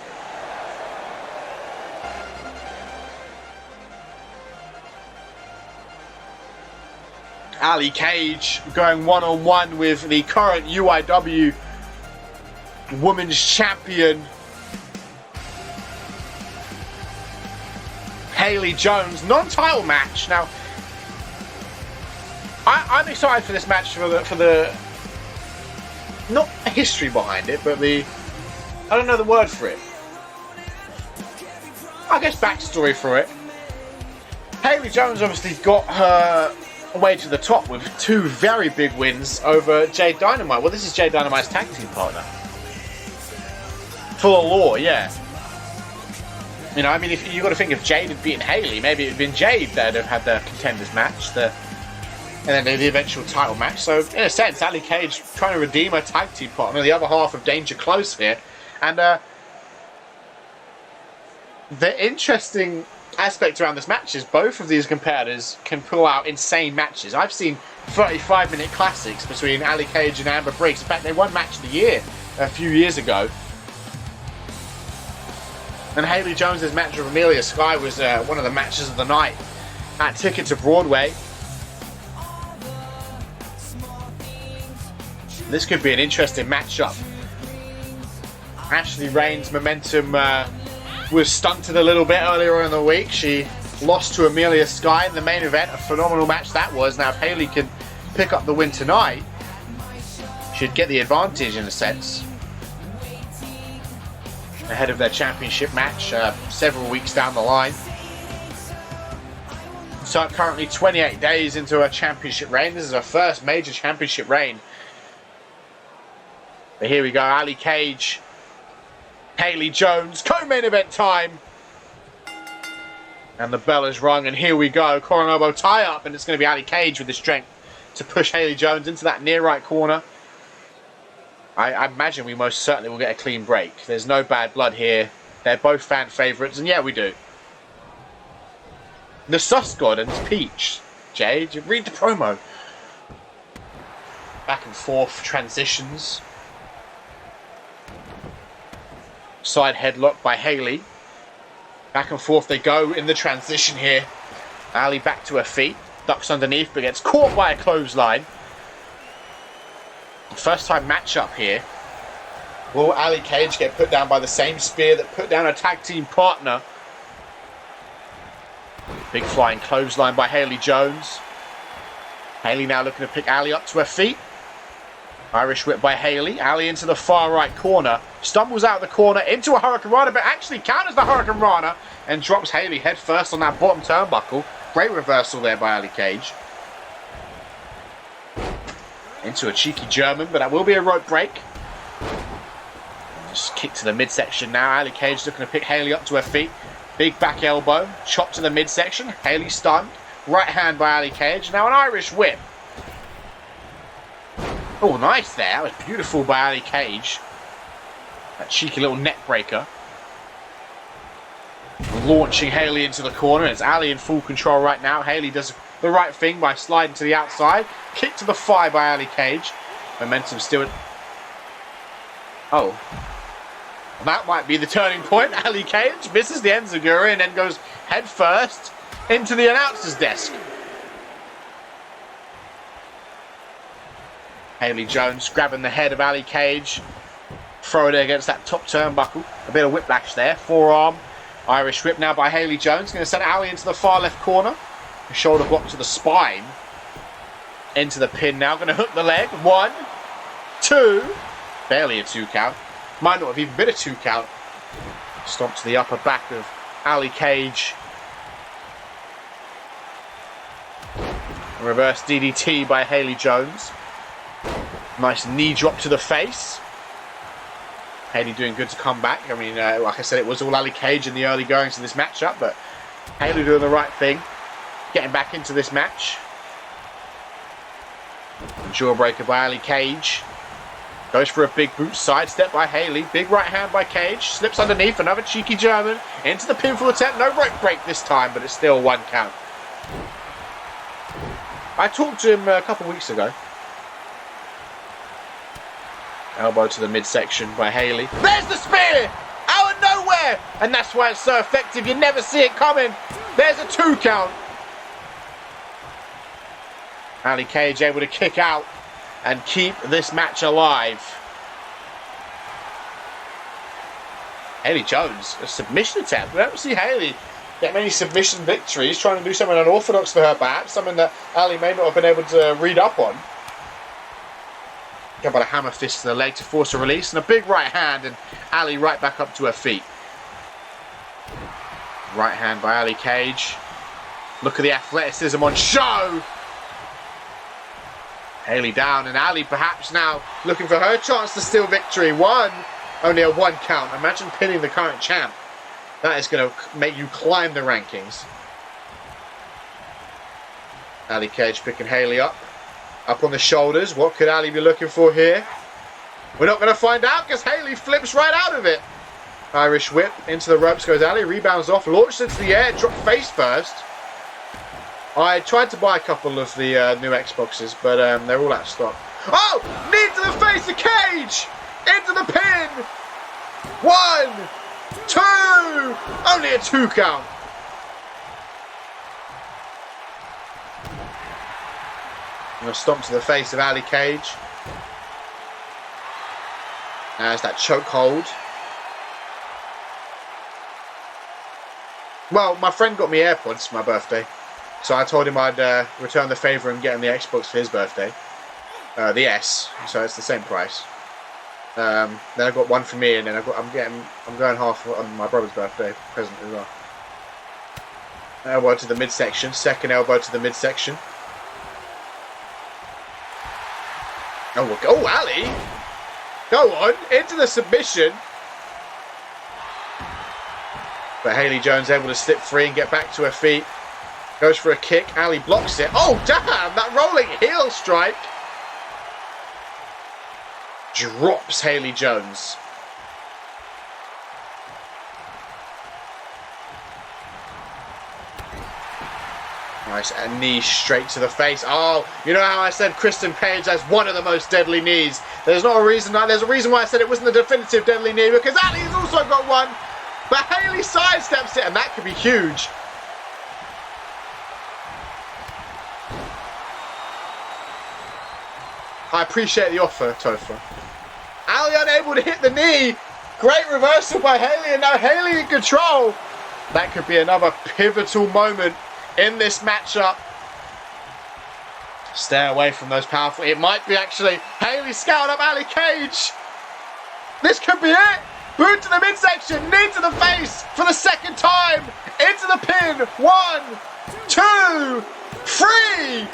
[SPEAKER 1] Ali Cage going one-on-one with the current UIW Women's Champion, Haley Jones. Non-title match. Now, I'm excited for this match for the not history behind it, but I don't know the word for it. I guess backstory for it. Haley Jones obviously got her way to the top with two very big wins over Jade Dynamite. Well, this is Jade Dynamite's tag team partner. For the law, yeah. You know, I mean, if you got to think if Jade had beaten Haley, maybe it would have been Jade that would have had the contenders match, and then the eventual title match. So, in a sense, Ali Cage trying to redeem her tag team partner, the other half of Danger Close here. And the interesting aspect around this match is both of these competitors can pull out insane matches. I've seen 35-minute classics between Ali Cage and Amber Briggs. In fact, they won Match of the Year a few years ago. And Haley Jones' match with Amelia Sky was one of the matches of the night at Ticket to Broadway. This could be an interesting matchup. Ashley Rain's momentum was stunted a little bit earlier in the week. She lost to Amelia Sky in the main event. A phenomenal match that was. Now, if Haley can pick up the win tonight, she'd get the advantage in a sense ahead of their championship match several weeks down the line. So currently 28 days into her championship reign. This is her first major championship reign. But here we go, Ali Cage, Haley Jones, co-main event time. And the bell is rung, and here we go. Coron elbow tie up, and it's going to be Ali Cage with the strength to push Haley Jones into that near right corner. I imagine we most certainly will get a clean break. There's no bad blood here. They're both fan favourites, and yeah, we do. The Sus God and Peach. Jade, read the promo. Back and forth transitions. Side headlock by Haley. Back and forth they go in the transition here. Ali back to her feet. Ducks underneath, but gets caught by a clothesline. First time matchup here. Will Ali Cage get put down by the same spear that put down her tag team partner? Big flying clothesline by Haley Jones. Haley now looking to pick Ali up to her feet. Irish whip by Haley. Ali into the far right corner. Stumbles out of the corner into a Hurricane Rana, but actually counters the Hurricane Rana and drops Haley head first on that bottom turnbuckle. Great reversal there by Ali Cage. Into a cheeky German, but that will be a rope break. Just kick to the midsection now. Ali Cage looking to pick Haley up to her feet. Big back elbow. Chop to the midsection. Haley stunned. Right hand by Ali Cage. Now an Irish whip. Oh, nice there. That was beautiful by Ali Cage. That cheeky little neck breaker. Launching Haley into the corner. It's Ali in full control right now. Haley does the right thing by sliding to the outside. Kick to the thigh by Ali Cage. Momentum still. Oh. That might be the turning point. Ali Cage misses the Enziguri and then goes head first into the announcer's desk. Haley Jones grabbing the head of Ali Cage. Throw it against that top turnbuckle. A bit of whiplash there. Forearm. Irish whip now by Haley Jones. Going to send Ali into the far left corner. A shoulder block to the spine. Into the pin now. Going to hook the leg. 1, 2. Barely a 2 count. Might not have even been a 2 count. Stomp to the upper back of Ali Cage. A reverse DDT by Haley Jones. Nice knee drop to the face. Haley doing good to come back. I mean, like I said, it was all Ali Cage in the early goings of this matchup, but Haley doing the right thing. Getting back into this match. Jawbreaker by Ali Cage. Goes for a big boot sidestep by Haley. Big right hand by Cage. Slips underneath. Another cheeky German. Into the pinfall attempt. No rope break this time, but it's still 1 count. I talked to him a couple weeks ago. Elbow to the midsection by Haley. There's the spear! Out of nowhere! And that's why it's so effective. You never see it coming. There's a 2 count. Ali Cage able to kick out and keep this match alive. Haley Jones, a submission attempt. We don't see Haley get many submission victories, trying to do something unorthodox for her perhaps, something that Ali may not have been able to read up on. Got about a hammer fist to the leg to force a release, and a big right hand, and Ali right back up to her feet. Right hand by Ali Cage. Look at the athleticism on show. Haley down, and Ali perhaps now looking for her chance to steal victory. Only a 1 count. Imagine pinning the current champ. That is going to make you climb the rankings. Ali Cage picking Haley up on the shoulders. What could Ali be looking for here? We're not going to find out because Haley flips right out of it. Irish whip into the ropes goes Ali. Rebounds off, launched into the air, dropped face first. I tried to buy a couple of the new Xboxes, but they're all out of stock. Oh! Knee to the face of Cage! Into the pin! 1, 2! Only a 2 count. And a stomp to the face of Ali Cage. There's that choke hold. Well, my friend got me AirPods for my birthday. So I told him I'd return the favour and get him the Xbox for his birthday. The S, so it's the same price. Then I got one for me, and then I'm going half on my brother's birthday present as well. Elbow to the midsection, second elbow to the midsection. Oh, Ali! Go on, into the submission. But Haley Jones able to slip free and get back to her feet. Goes for a kick, Ali blocks it. Oh, damn, that rolling heel strike. Drops Haley Jones. Nice, a knee straight to the face. Oh, you know how I said Kristen Page has one of the most deadly knees? There's a reason why I said it wasn't the definitive deadly knee, because Ali's also got one. But Haley sidesteps it, and that could be huge. I appreciate the offer, Topher. Ali unable to hit the knee. Great reversal by Haley, and now Haley in control. That could be another pivotal moment in this matchup. Stay away from those powerful. It might be actually Haley scouting up Ali Cage. This could be it. Boot to the midsection, knee to the face for the second time. Into the pin. 1, 2, 3.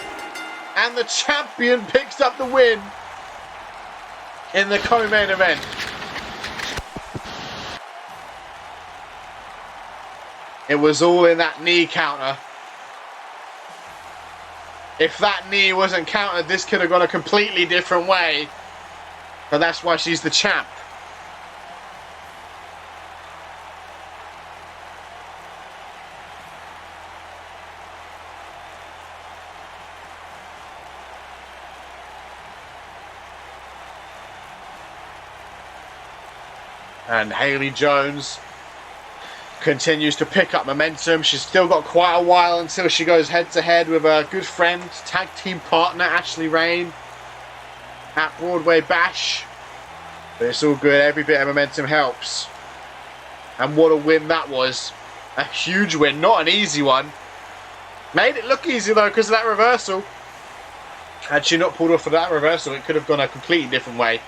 [SPEAKER 1] And the champion picks up the win in the co-main event. It was all in that knee counter. If that knee wasn't countered, this could have gone a completely different way. But that's why she's the champ. And Haley Jones continues to pick up momentum. She's still got quite a while until she goes head-to-head with her good friend, tag team partner, Ashley Rain, at Broadway Bash. But it's all good. Every bit of momentum helps. And what a win that was. A huge win. Not an easy one. Made it look easy, though, because of that reversal. Had she not pulled off of that reversal, it could have gone a completely different way.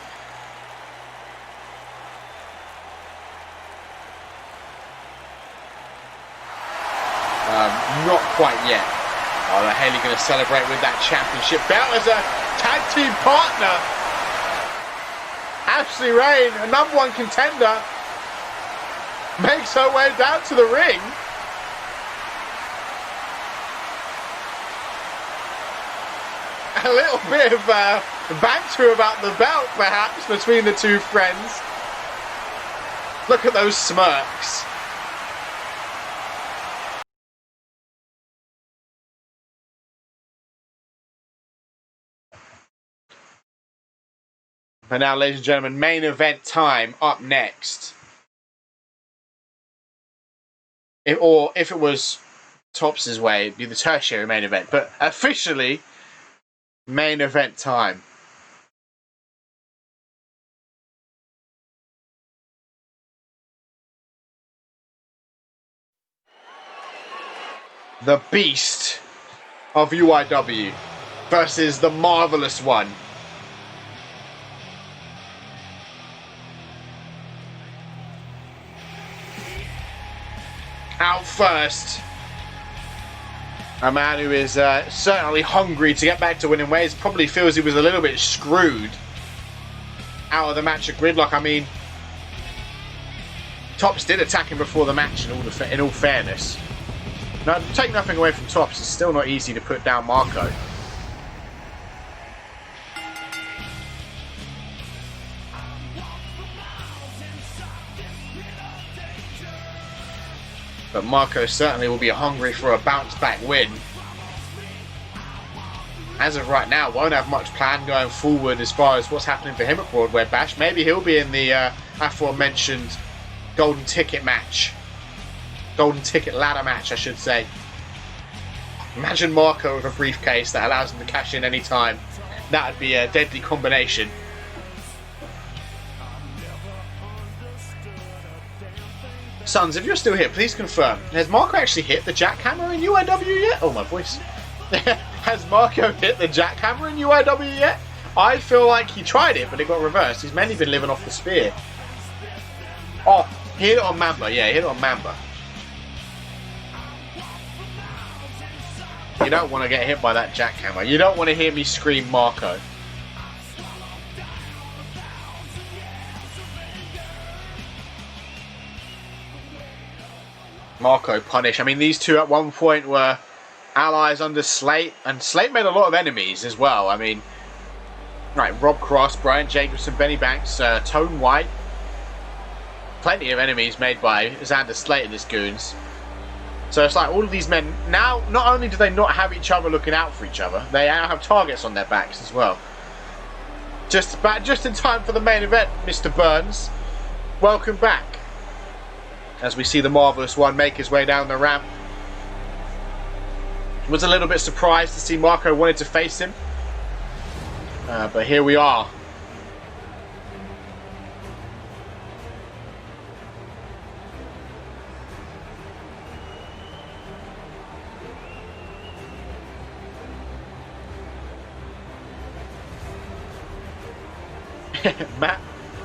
[SPEAKER 1] Not quite yet. Oh, Haley going to celebrate with that championship belt as a tag team partner. Ashley Rain, a #1 contender, makes her way down to the ring. A little bit of banter about the belt, perhaps, between the two friends. Look at those smirks. And now, ladies and gentlemen, main event time up next. If it was Tops' way, it'd be the tertiary main event. But officially, main event time. The Beast of UIW versus the Marvelous One. Out first, a man who is certainly hungry to get back to winning ways. Probably feels he was a little bit screwed out of the match at Gridlock. I mean, Tops did attack him before the match, in all fairness. Now, take nothing away from Tops, it's still not easy to put down Marco. But Marco certainly will be hungry for a bounce-back win. As of right now, won't have much plan going forward as far as what's happening for him at Broadway Bash. Maybe he'll be in the aforementioned golden ticket match. Golden ticket ladder match, I should say. Imagine Marco with a briefcase that allows him to cash in any time. That would be a deadly combination. Sons, if you're still here, please confirm. Has Marco actually hit the jackhammer in UIW yet? Oh, my voice. Has Marco hit the jackhammer in UIW yet? I feel like he tried it, but it got reversed. He's mainly been living off the spear. Oh, he hit it on Mamba. Yeah, he hit it on Mamba. You don't want to get hit by that jackhammer. You don't want to hear me scream Marco. Marco punish. I mean, these two at one point were allies under Slate, and Slate made a lot of enemies as well. I mean, right, Rob Cross, Brian Jacobson, Benny Banks, Tone White. Plenty of enemies made by Xander Slate and his goons. So it's like all of these men, now, not only do they not have each other looking out for each other, they now have targets on their backs as well. Just in time for the main event, Mr. Burns. Welcome back. As we see the Marvelous One make his way down the ramp. Was a little bit surprised to see Marco wanted to face him. But here we are.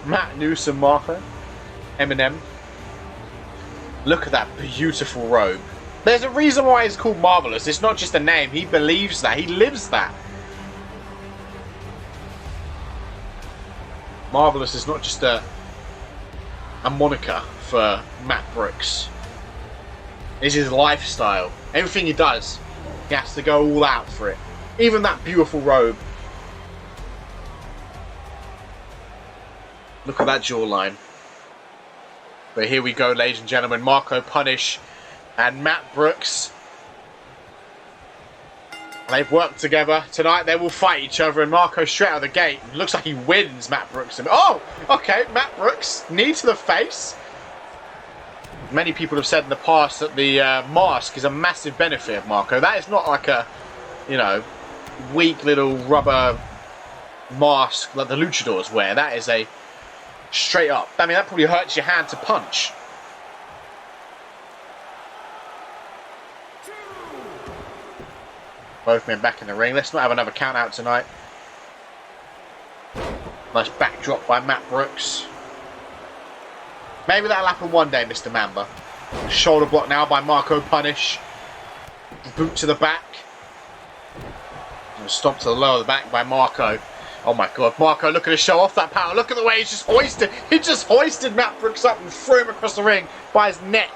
[SPEAKER 1] Matt Newsom, Marco, Eminem. Look at that beautiful robe. There's a reason why it's called Marvelous. It's not just a name. He believes that. He lives that. Marvelous is not just a moniker for Matt Brooks. It's his lifestyle. Everything he does, he has to go all out for it. Even that beautiful robe. Look at that jawline. But here we go, ladies and gentlemen. Marco Punish and Matt Brooks. They've worked together. Tonight they will fight each other, and Marco straight out of the gate. Looks like he wins Matt Brooks. Oh, okay, Matt Brooks. Knee to the face. Many people have said in the past that the mask is a massive benefit of Marco. That is not like a, weak little rubber mask like the luchadors wear. That is a straight up. I mean, that probably hurts your hand to punch. Both men back in the ring. Let's not have another count out tonight. Nice backdrop by Matt Brooks. Maybe that'll happen one day, Mr. Mamba. Shoulder block now by Marco Punish. Boot to the back. And stop to the lower of the back by Marco. Oh my god, Marco looking to show off that power. Look at the way he's just hoisted. He just hoisted Matt Brooks up and threw him across the ring by his neck.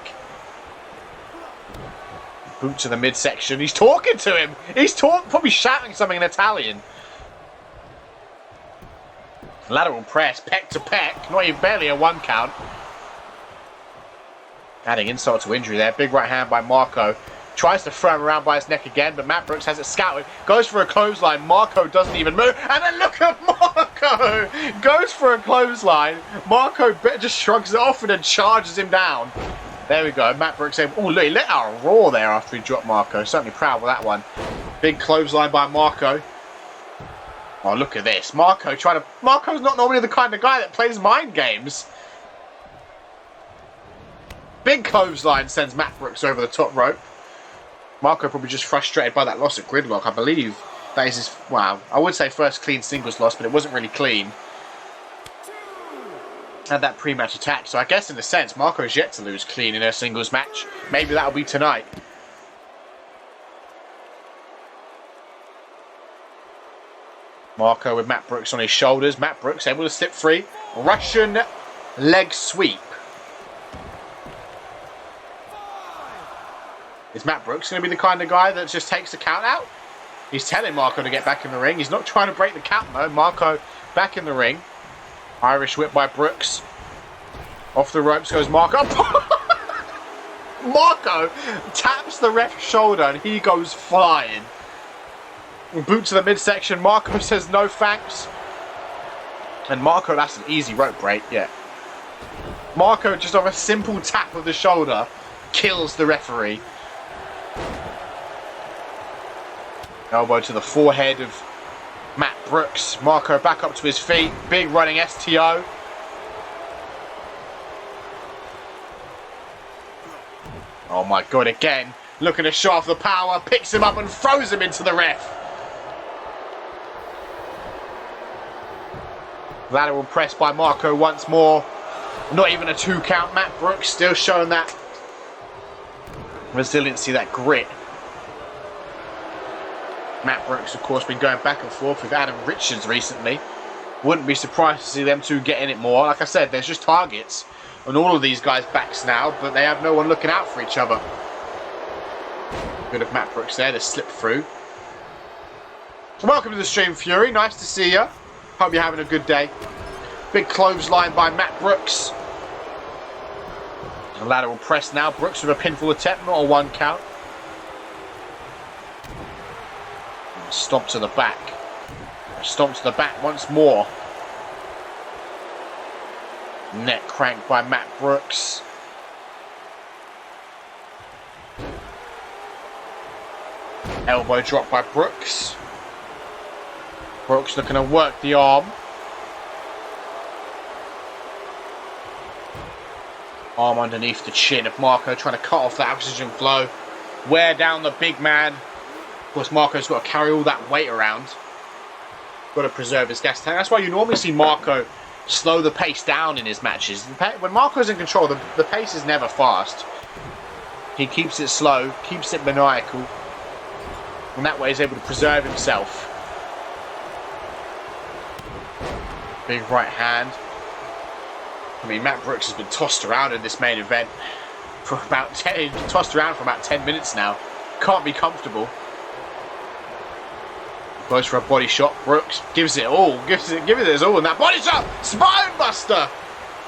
[SPEAKER 1] Boot to the midsection. He's talking to him. He's probably shouting something in Italian. Lateral press, peck to peck. Not even barely a one count. Adding insult to injury there. Big right hand by Marco. Tries to throw him around by his neck again, but Matt Brooks has it scouted. Goes for a clothesline. Marco doesn't even move. And then look at Marco! Goes for a clothesline. Marco just shrugs it off and then charges him down. There we go. Matt Brooks able. Oh, look, he let out a roar there after he dropped Marco. Certainly proud of that one. Big clothesline by Marco. Oh, look at this. Marco's not normally the kind of guy that plays mind games. Big clothesline sends Matt Brooks over the top rope. Marco probably just frustrated by that loss at Gridlock. I believe that is his, well, I would say first clean singles loss, but it wasn't really clean. And that pre-match attack. So I guess in a sense, Marco's yet to lose clean in a singles match. Maybe that'll be tonight. Marco with Matt Brooks on his shoulders. Matt Brooks able to slip free. Russian leg sweep. Is Matt Brooks going to be the kind of guy that just takes the count out? He's telling Marco to get back in the ring. He's not trying to break the count though. Marco back in the ring. Irish whip by Brooks. Off the ropes goes Marco. Marco taps the ref's shoulder and he goes flying. Boot to the midsection. Marco says no thanks. And Marco, that's an easy rope break, yeah. Marco just off a simple tap of the shoulder kills the referee. Elbow to the forehead of Matt Brooks. Marco back up to his feet. Big running STO. Oh my god, again. Looking to show off the power. Picks him up and throws him into the ref. Lateral press by Marco once more. Not even a 2 count. Matt Brooks still showing that resiliency, that grit. Matt Brooks, of course, been going back and forth with Adam Richards recently. Wouldn't be surprised to see them two get in it more. Like I said, there's just targets on all of these guys' backs now, but they have no one looking out for each other. Good of Matt Brooks there to slip through. Welcome to the stream, Fury. Nice to see you. Hope you're having a good day. Big clothesline by Matt Brooks. A lateral press now. Brooks with a pinfall attempt, not a 1 count. Stomp to the back. Stomp to the back once more. Neck crank by Matt Brooks. Elbow drop by Brooks. Brooks looking to work the arm. Arm underneath the chin of Marco, trying to cut off the oxygen flow. Wear down the big man. Of course, Marco's got to carry all that weight around. Got to preserve his gas tank. That's why you normally see Marco slow the pace down in his matches. When Marco's in control, the pace is never fast. He keeps it slow, keeps it maniacal. And that way he's able to preserve himself. Big right hand. I mean, Matt Brooks has been tossed around in this main event for about 10 minutes now. Can't be comfortable. Goes for a body shot. Brooks gives it all. Gives it his all. And that body shot. Spine buster.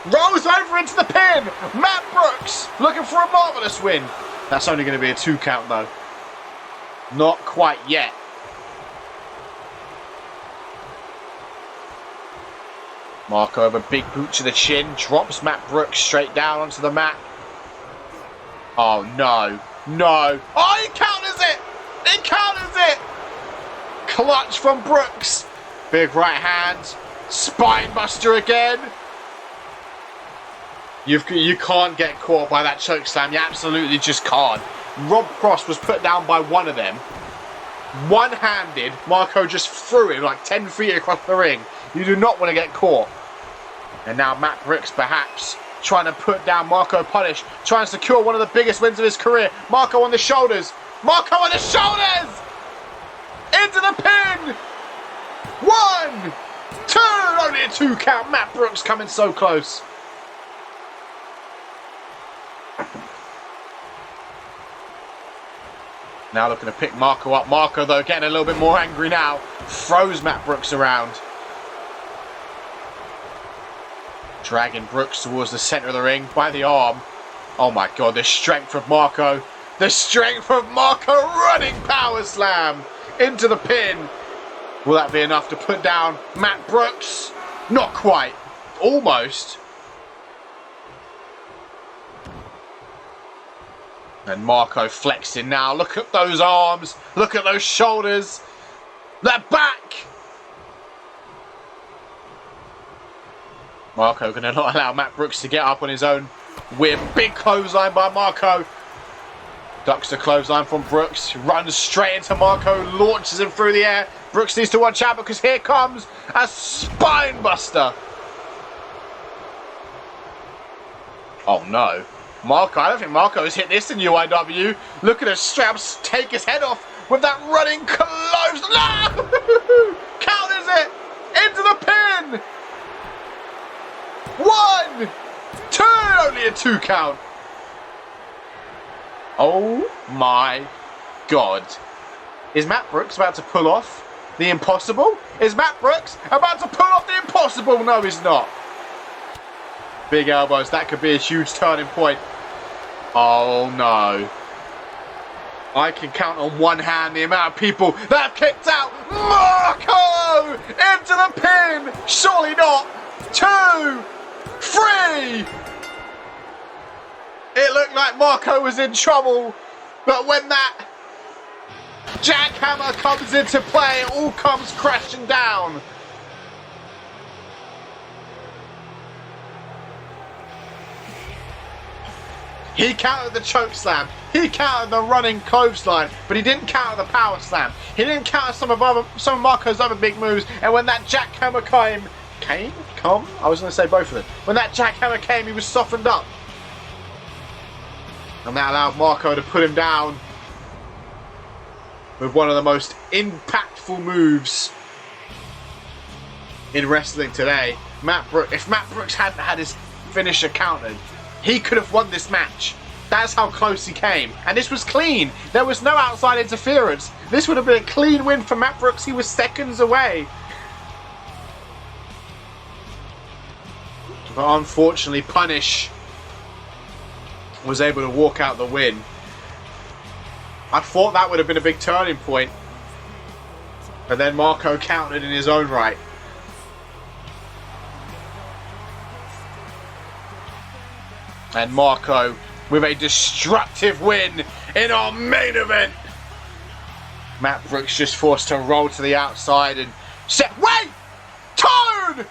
[SPEAKER 1] Rolls over into the pin. Matt Brooks looking for a marvelous win. That's only going to be a 2 count though. Not quite yet. Marco with a big boot to the chin. Drops Matt Brooks straight down onto the mat. Oh no. No. Oh, he counters it. He counters it. Clutch from Brooks. Big right hand. Spine buster again. You can't get caught by that choke slam. You absolutely just can't. Rob Cross was put down by one of them. One-handed. Marco just threw him like 10 feet across the ring. You do not want to get caught. And now Matt Brooks perhaps trying to put down Marco Punish. Trying to secure one of the biggest wins of his career. Marco on the shoulders. Marco on the shoulders! Into the pin! 1, 2, only a 2 count. Matt Brooks coming so close. Now looking to pick Marco up. Marco though getting a little bit more angry now. Throws Matt Brooks around. Dragging Brooks towards the center of the ring by the arm. Oh my god, the strength of Marco. The strength of Marco, running power slam into the pin. Will that be enough to put down Matt Brooks? Not quite. Almost. And Marco flexing now. Look at those arms. Look at those shoulders. That back. Marco going to not allow Matt Brooks to get up on his own whim. Big clothesline by Marco. Ducks the clothesline from Brooks. Runs straight into Marco. Launches him through the air. Brooks needs to watch out because here comes a spine buster. Oh no. Marco, I don't think Marco has hit this in UIW. Look at his straps take his head off with that running close. No! Counters it into the pin. 1, 2, only a 2 count. Oh my God. Is Matt Brooks about to pull off the impossible? Is Matt Brooks about to pull off the impossible? No, he's not. Big elbows. That could be a huge turning point. Oh no. I can count on one hand the amount of people that have kicked out. Marco into the pin. Surely not. 2, 3. It looked like Marco was in trouble, but when that jackhammer comes into play, it all comes crashing down. He countered the choke slam. He countered the running clothesline, but he didn't counter the power slam. He didn't counter some of Marco's other big moves. And when that jackhammer came? I was going to say both of them. When that jackhammer came, he was softened up. And that allowed Marco to put him down with one of the most impactful moves in wrestling today. If Matt Brooks hadn't had his finisher countered, he could have won this match. That's how close he came. And this was clean. There was no outside interference. This would have been a clean win for Matt Brooks. He was seconds away. But unfortunately, Punish was able to walk out the win. I thought that would have been a big turning point. But then Marco countered in his own right. And Marco with a destructive win in our main event. Matt Brooks just forced to roll to the outside and said, wait! Tone!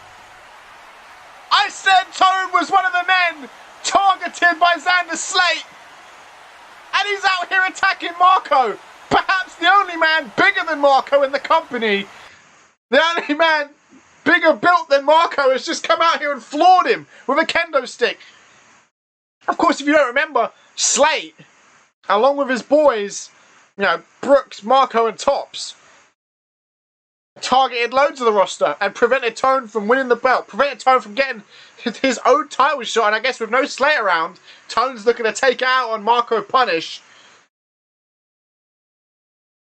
[SPEAKER 1] I said Tone was one of the men targeted by Xander Slate. And he's out here attacking Marco. Perhaps the only man bigger than Marco in the company. The only man bigger built than Marco has just come out here and floored him with a kendo stick. Of course, if you don't remember, Slate, along with his boys, Brooks, Marco and Tops, targeted loads of the roster and prevented Tone from winning the belt, prevented Tone from getting his own title shot. And I guess with no Slate around, Tone's looking to take it out on Marco Punish.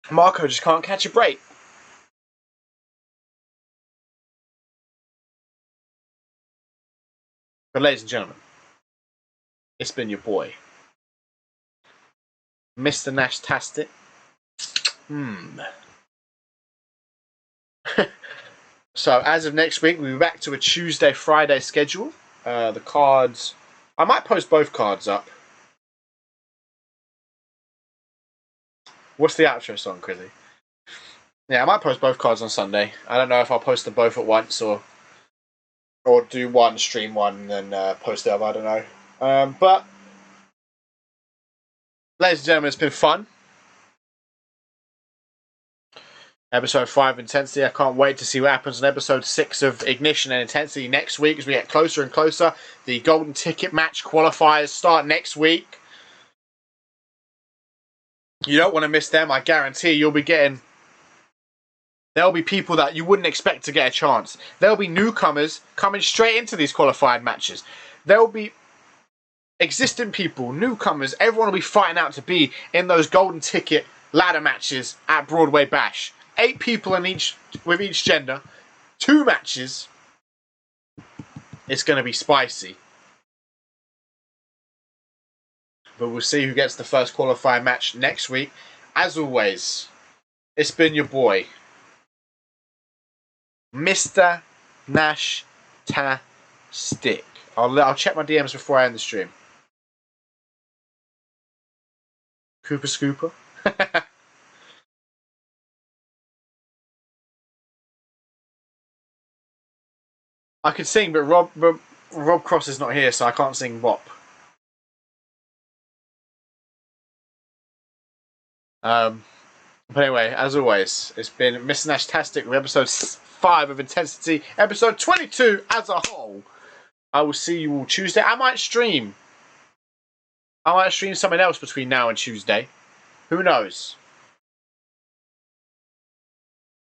[SPEAKER 1] Marco just can't catch a break. But ladies and gentlemen, it's been your boy, Mr. Nash-tastic. So as of next week, we'll be back to a Tuesday, Friday schedule. The cards, I might post both cards up. What's the outro song, Chrissy? Yeah, I might post both cards on Sunday. I don't know if I'll post them both at once or do one, stream one, and then post the other. I don't know. But, ladies and gentlemen, it's been fun. Episode 5 Intensity. I can't wait to see what happens in episode 6 of Ignition and Intensity next week as we get closer and closer. The Golden Ticket match qualifiers start next week. You don't want to miss them. I guarantee you'll be getting... There'll be people that you wouldn't expect to get a chance. There'll be newcomers coming straight into these qualified matches. There'll be existing people, newcomers, everyone will be fighting out to be in those Golden Ticket ladder matches at Broadway Bash. 8 people with each gender. 2 matches. It's going to be spicy. But we'll see who gets the first qualifying match next week. As always, it's been your boy, Mr. Nash Tastic. I'll check my DMs before I end the stream. Cooper Scooper. I could sing, but Rob Cross is not here, so I can't sing WAP. But anyway, as always, it's been Mr. Nash Tastic with episode 5 of Intensity, episode 22 as a whole. I will see you all Tuesday. I might stream something else between now and Tuesday. Who knows?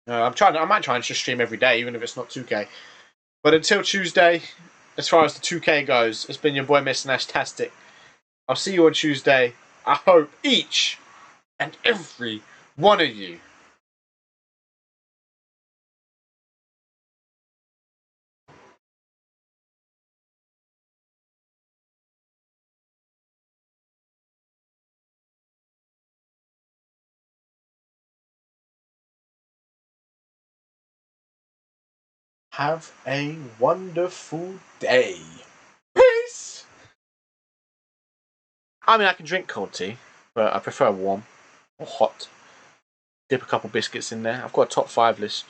[SPEAKER 1] I might try and just stream every day, even if it's not 2K. But until Tuesday, as far as the 2K goes, it's been your boy Mr. Nash Tastic. I'll see you on Tuesday. I hope each and every one of you have a wonderful day. Peace! I mean, I can drink cold tea, but I prefer warm or hot. Dip a couple biscuits in there. I've got a top 5 list.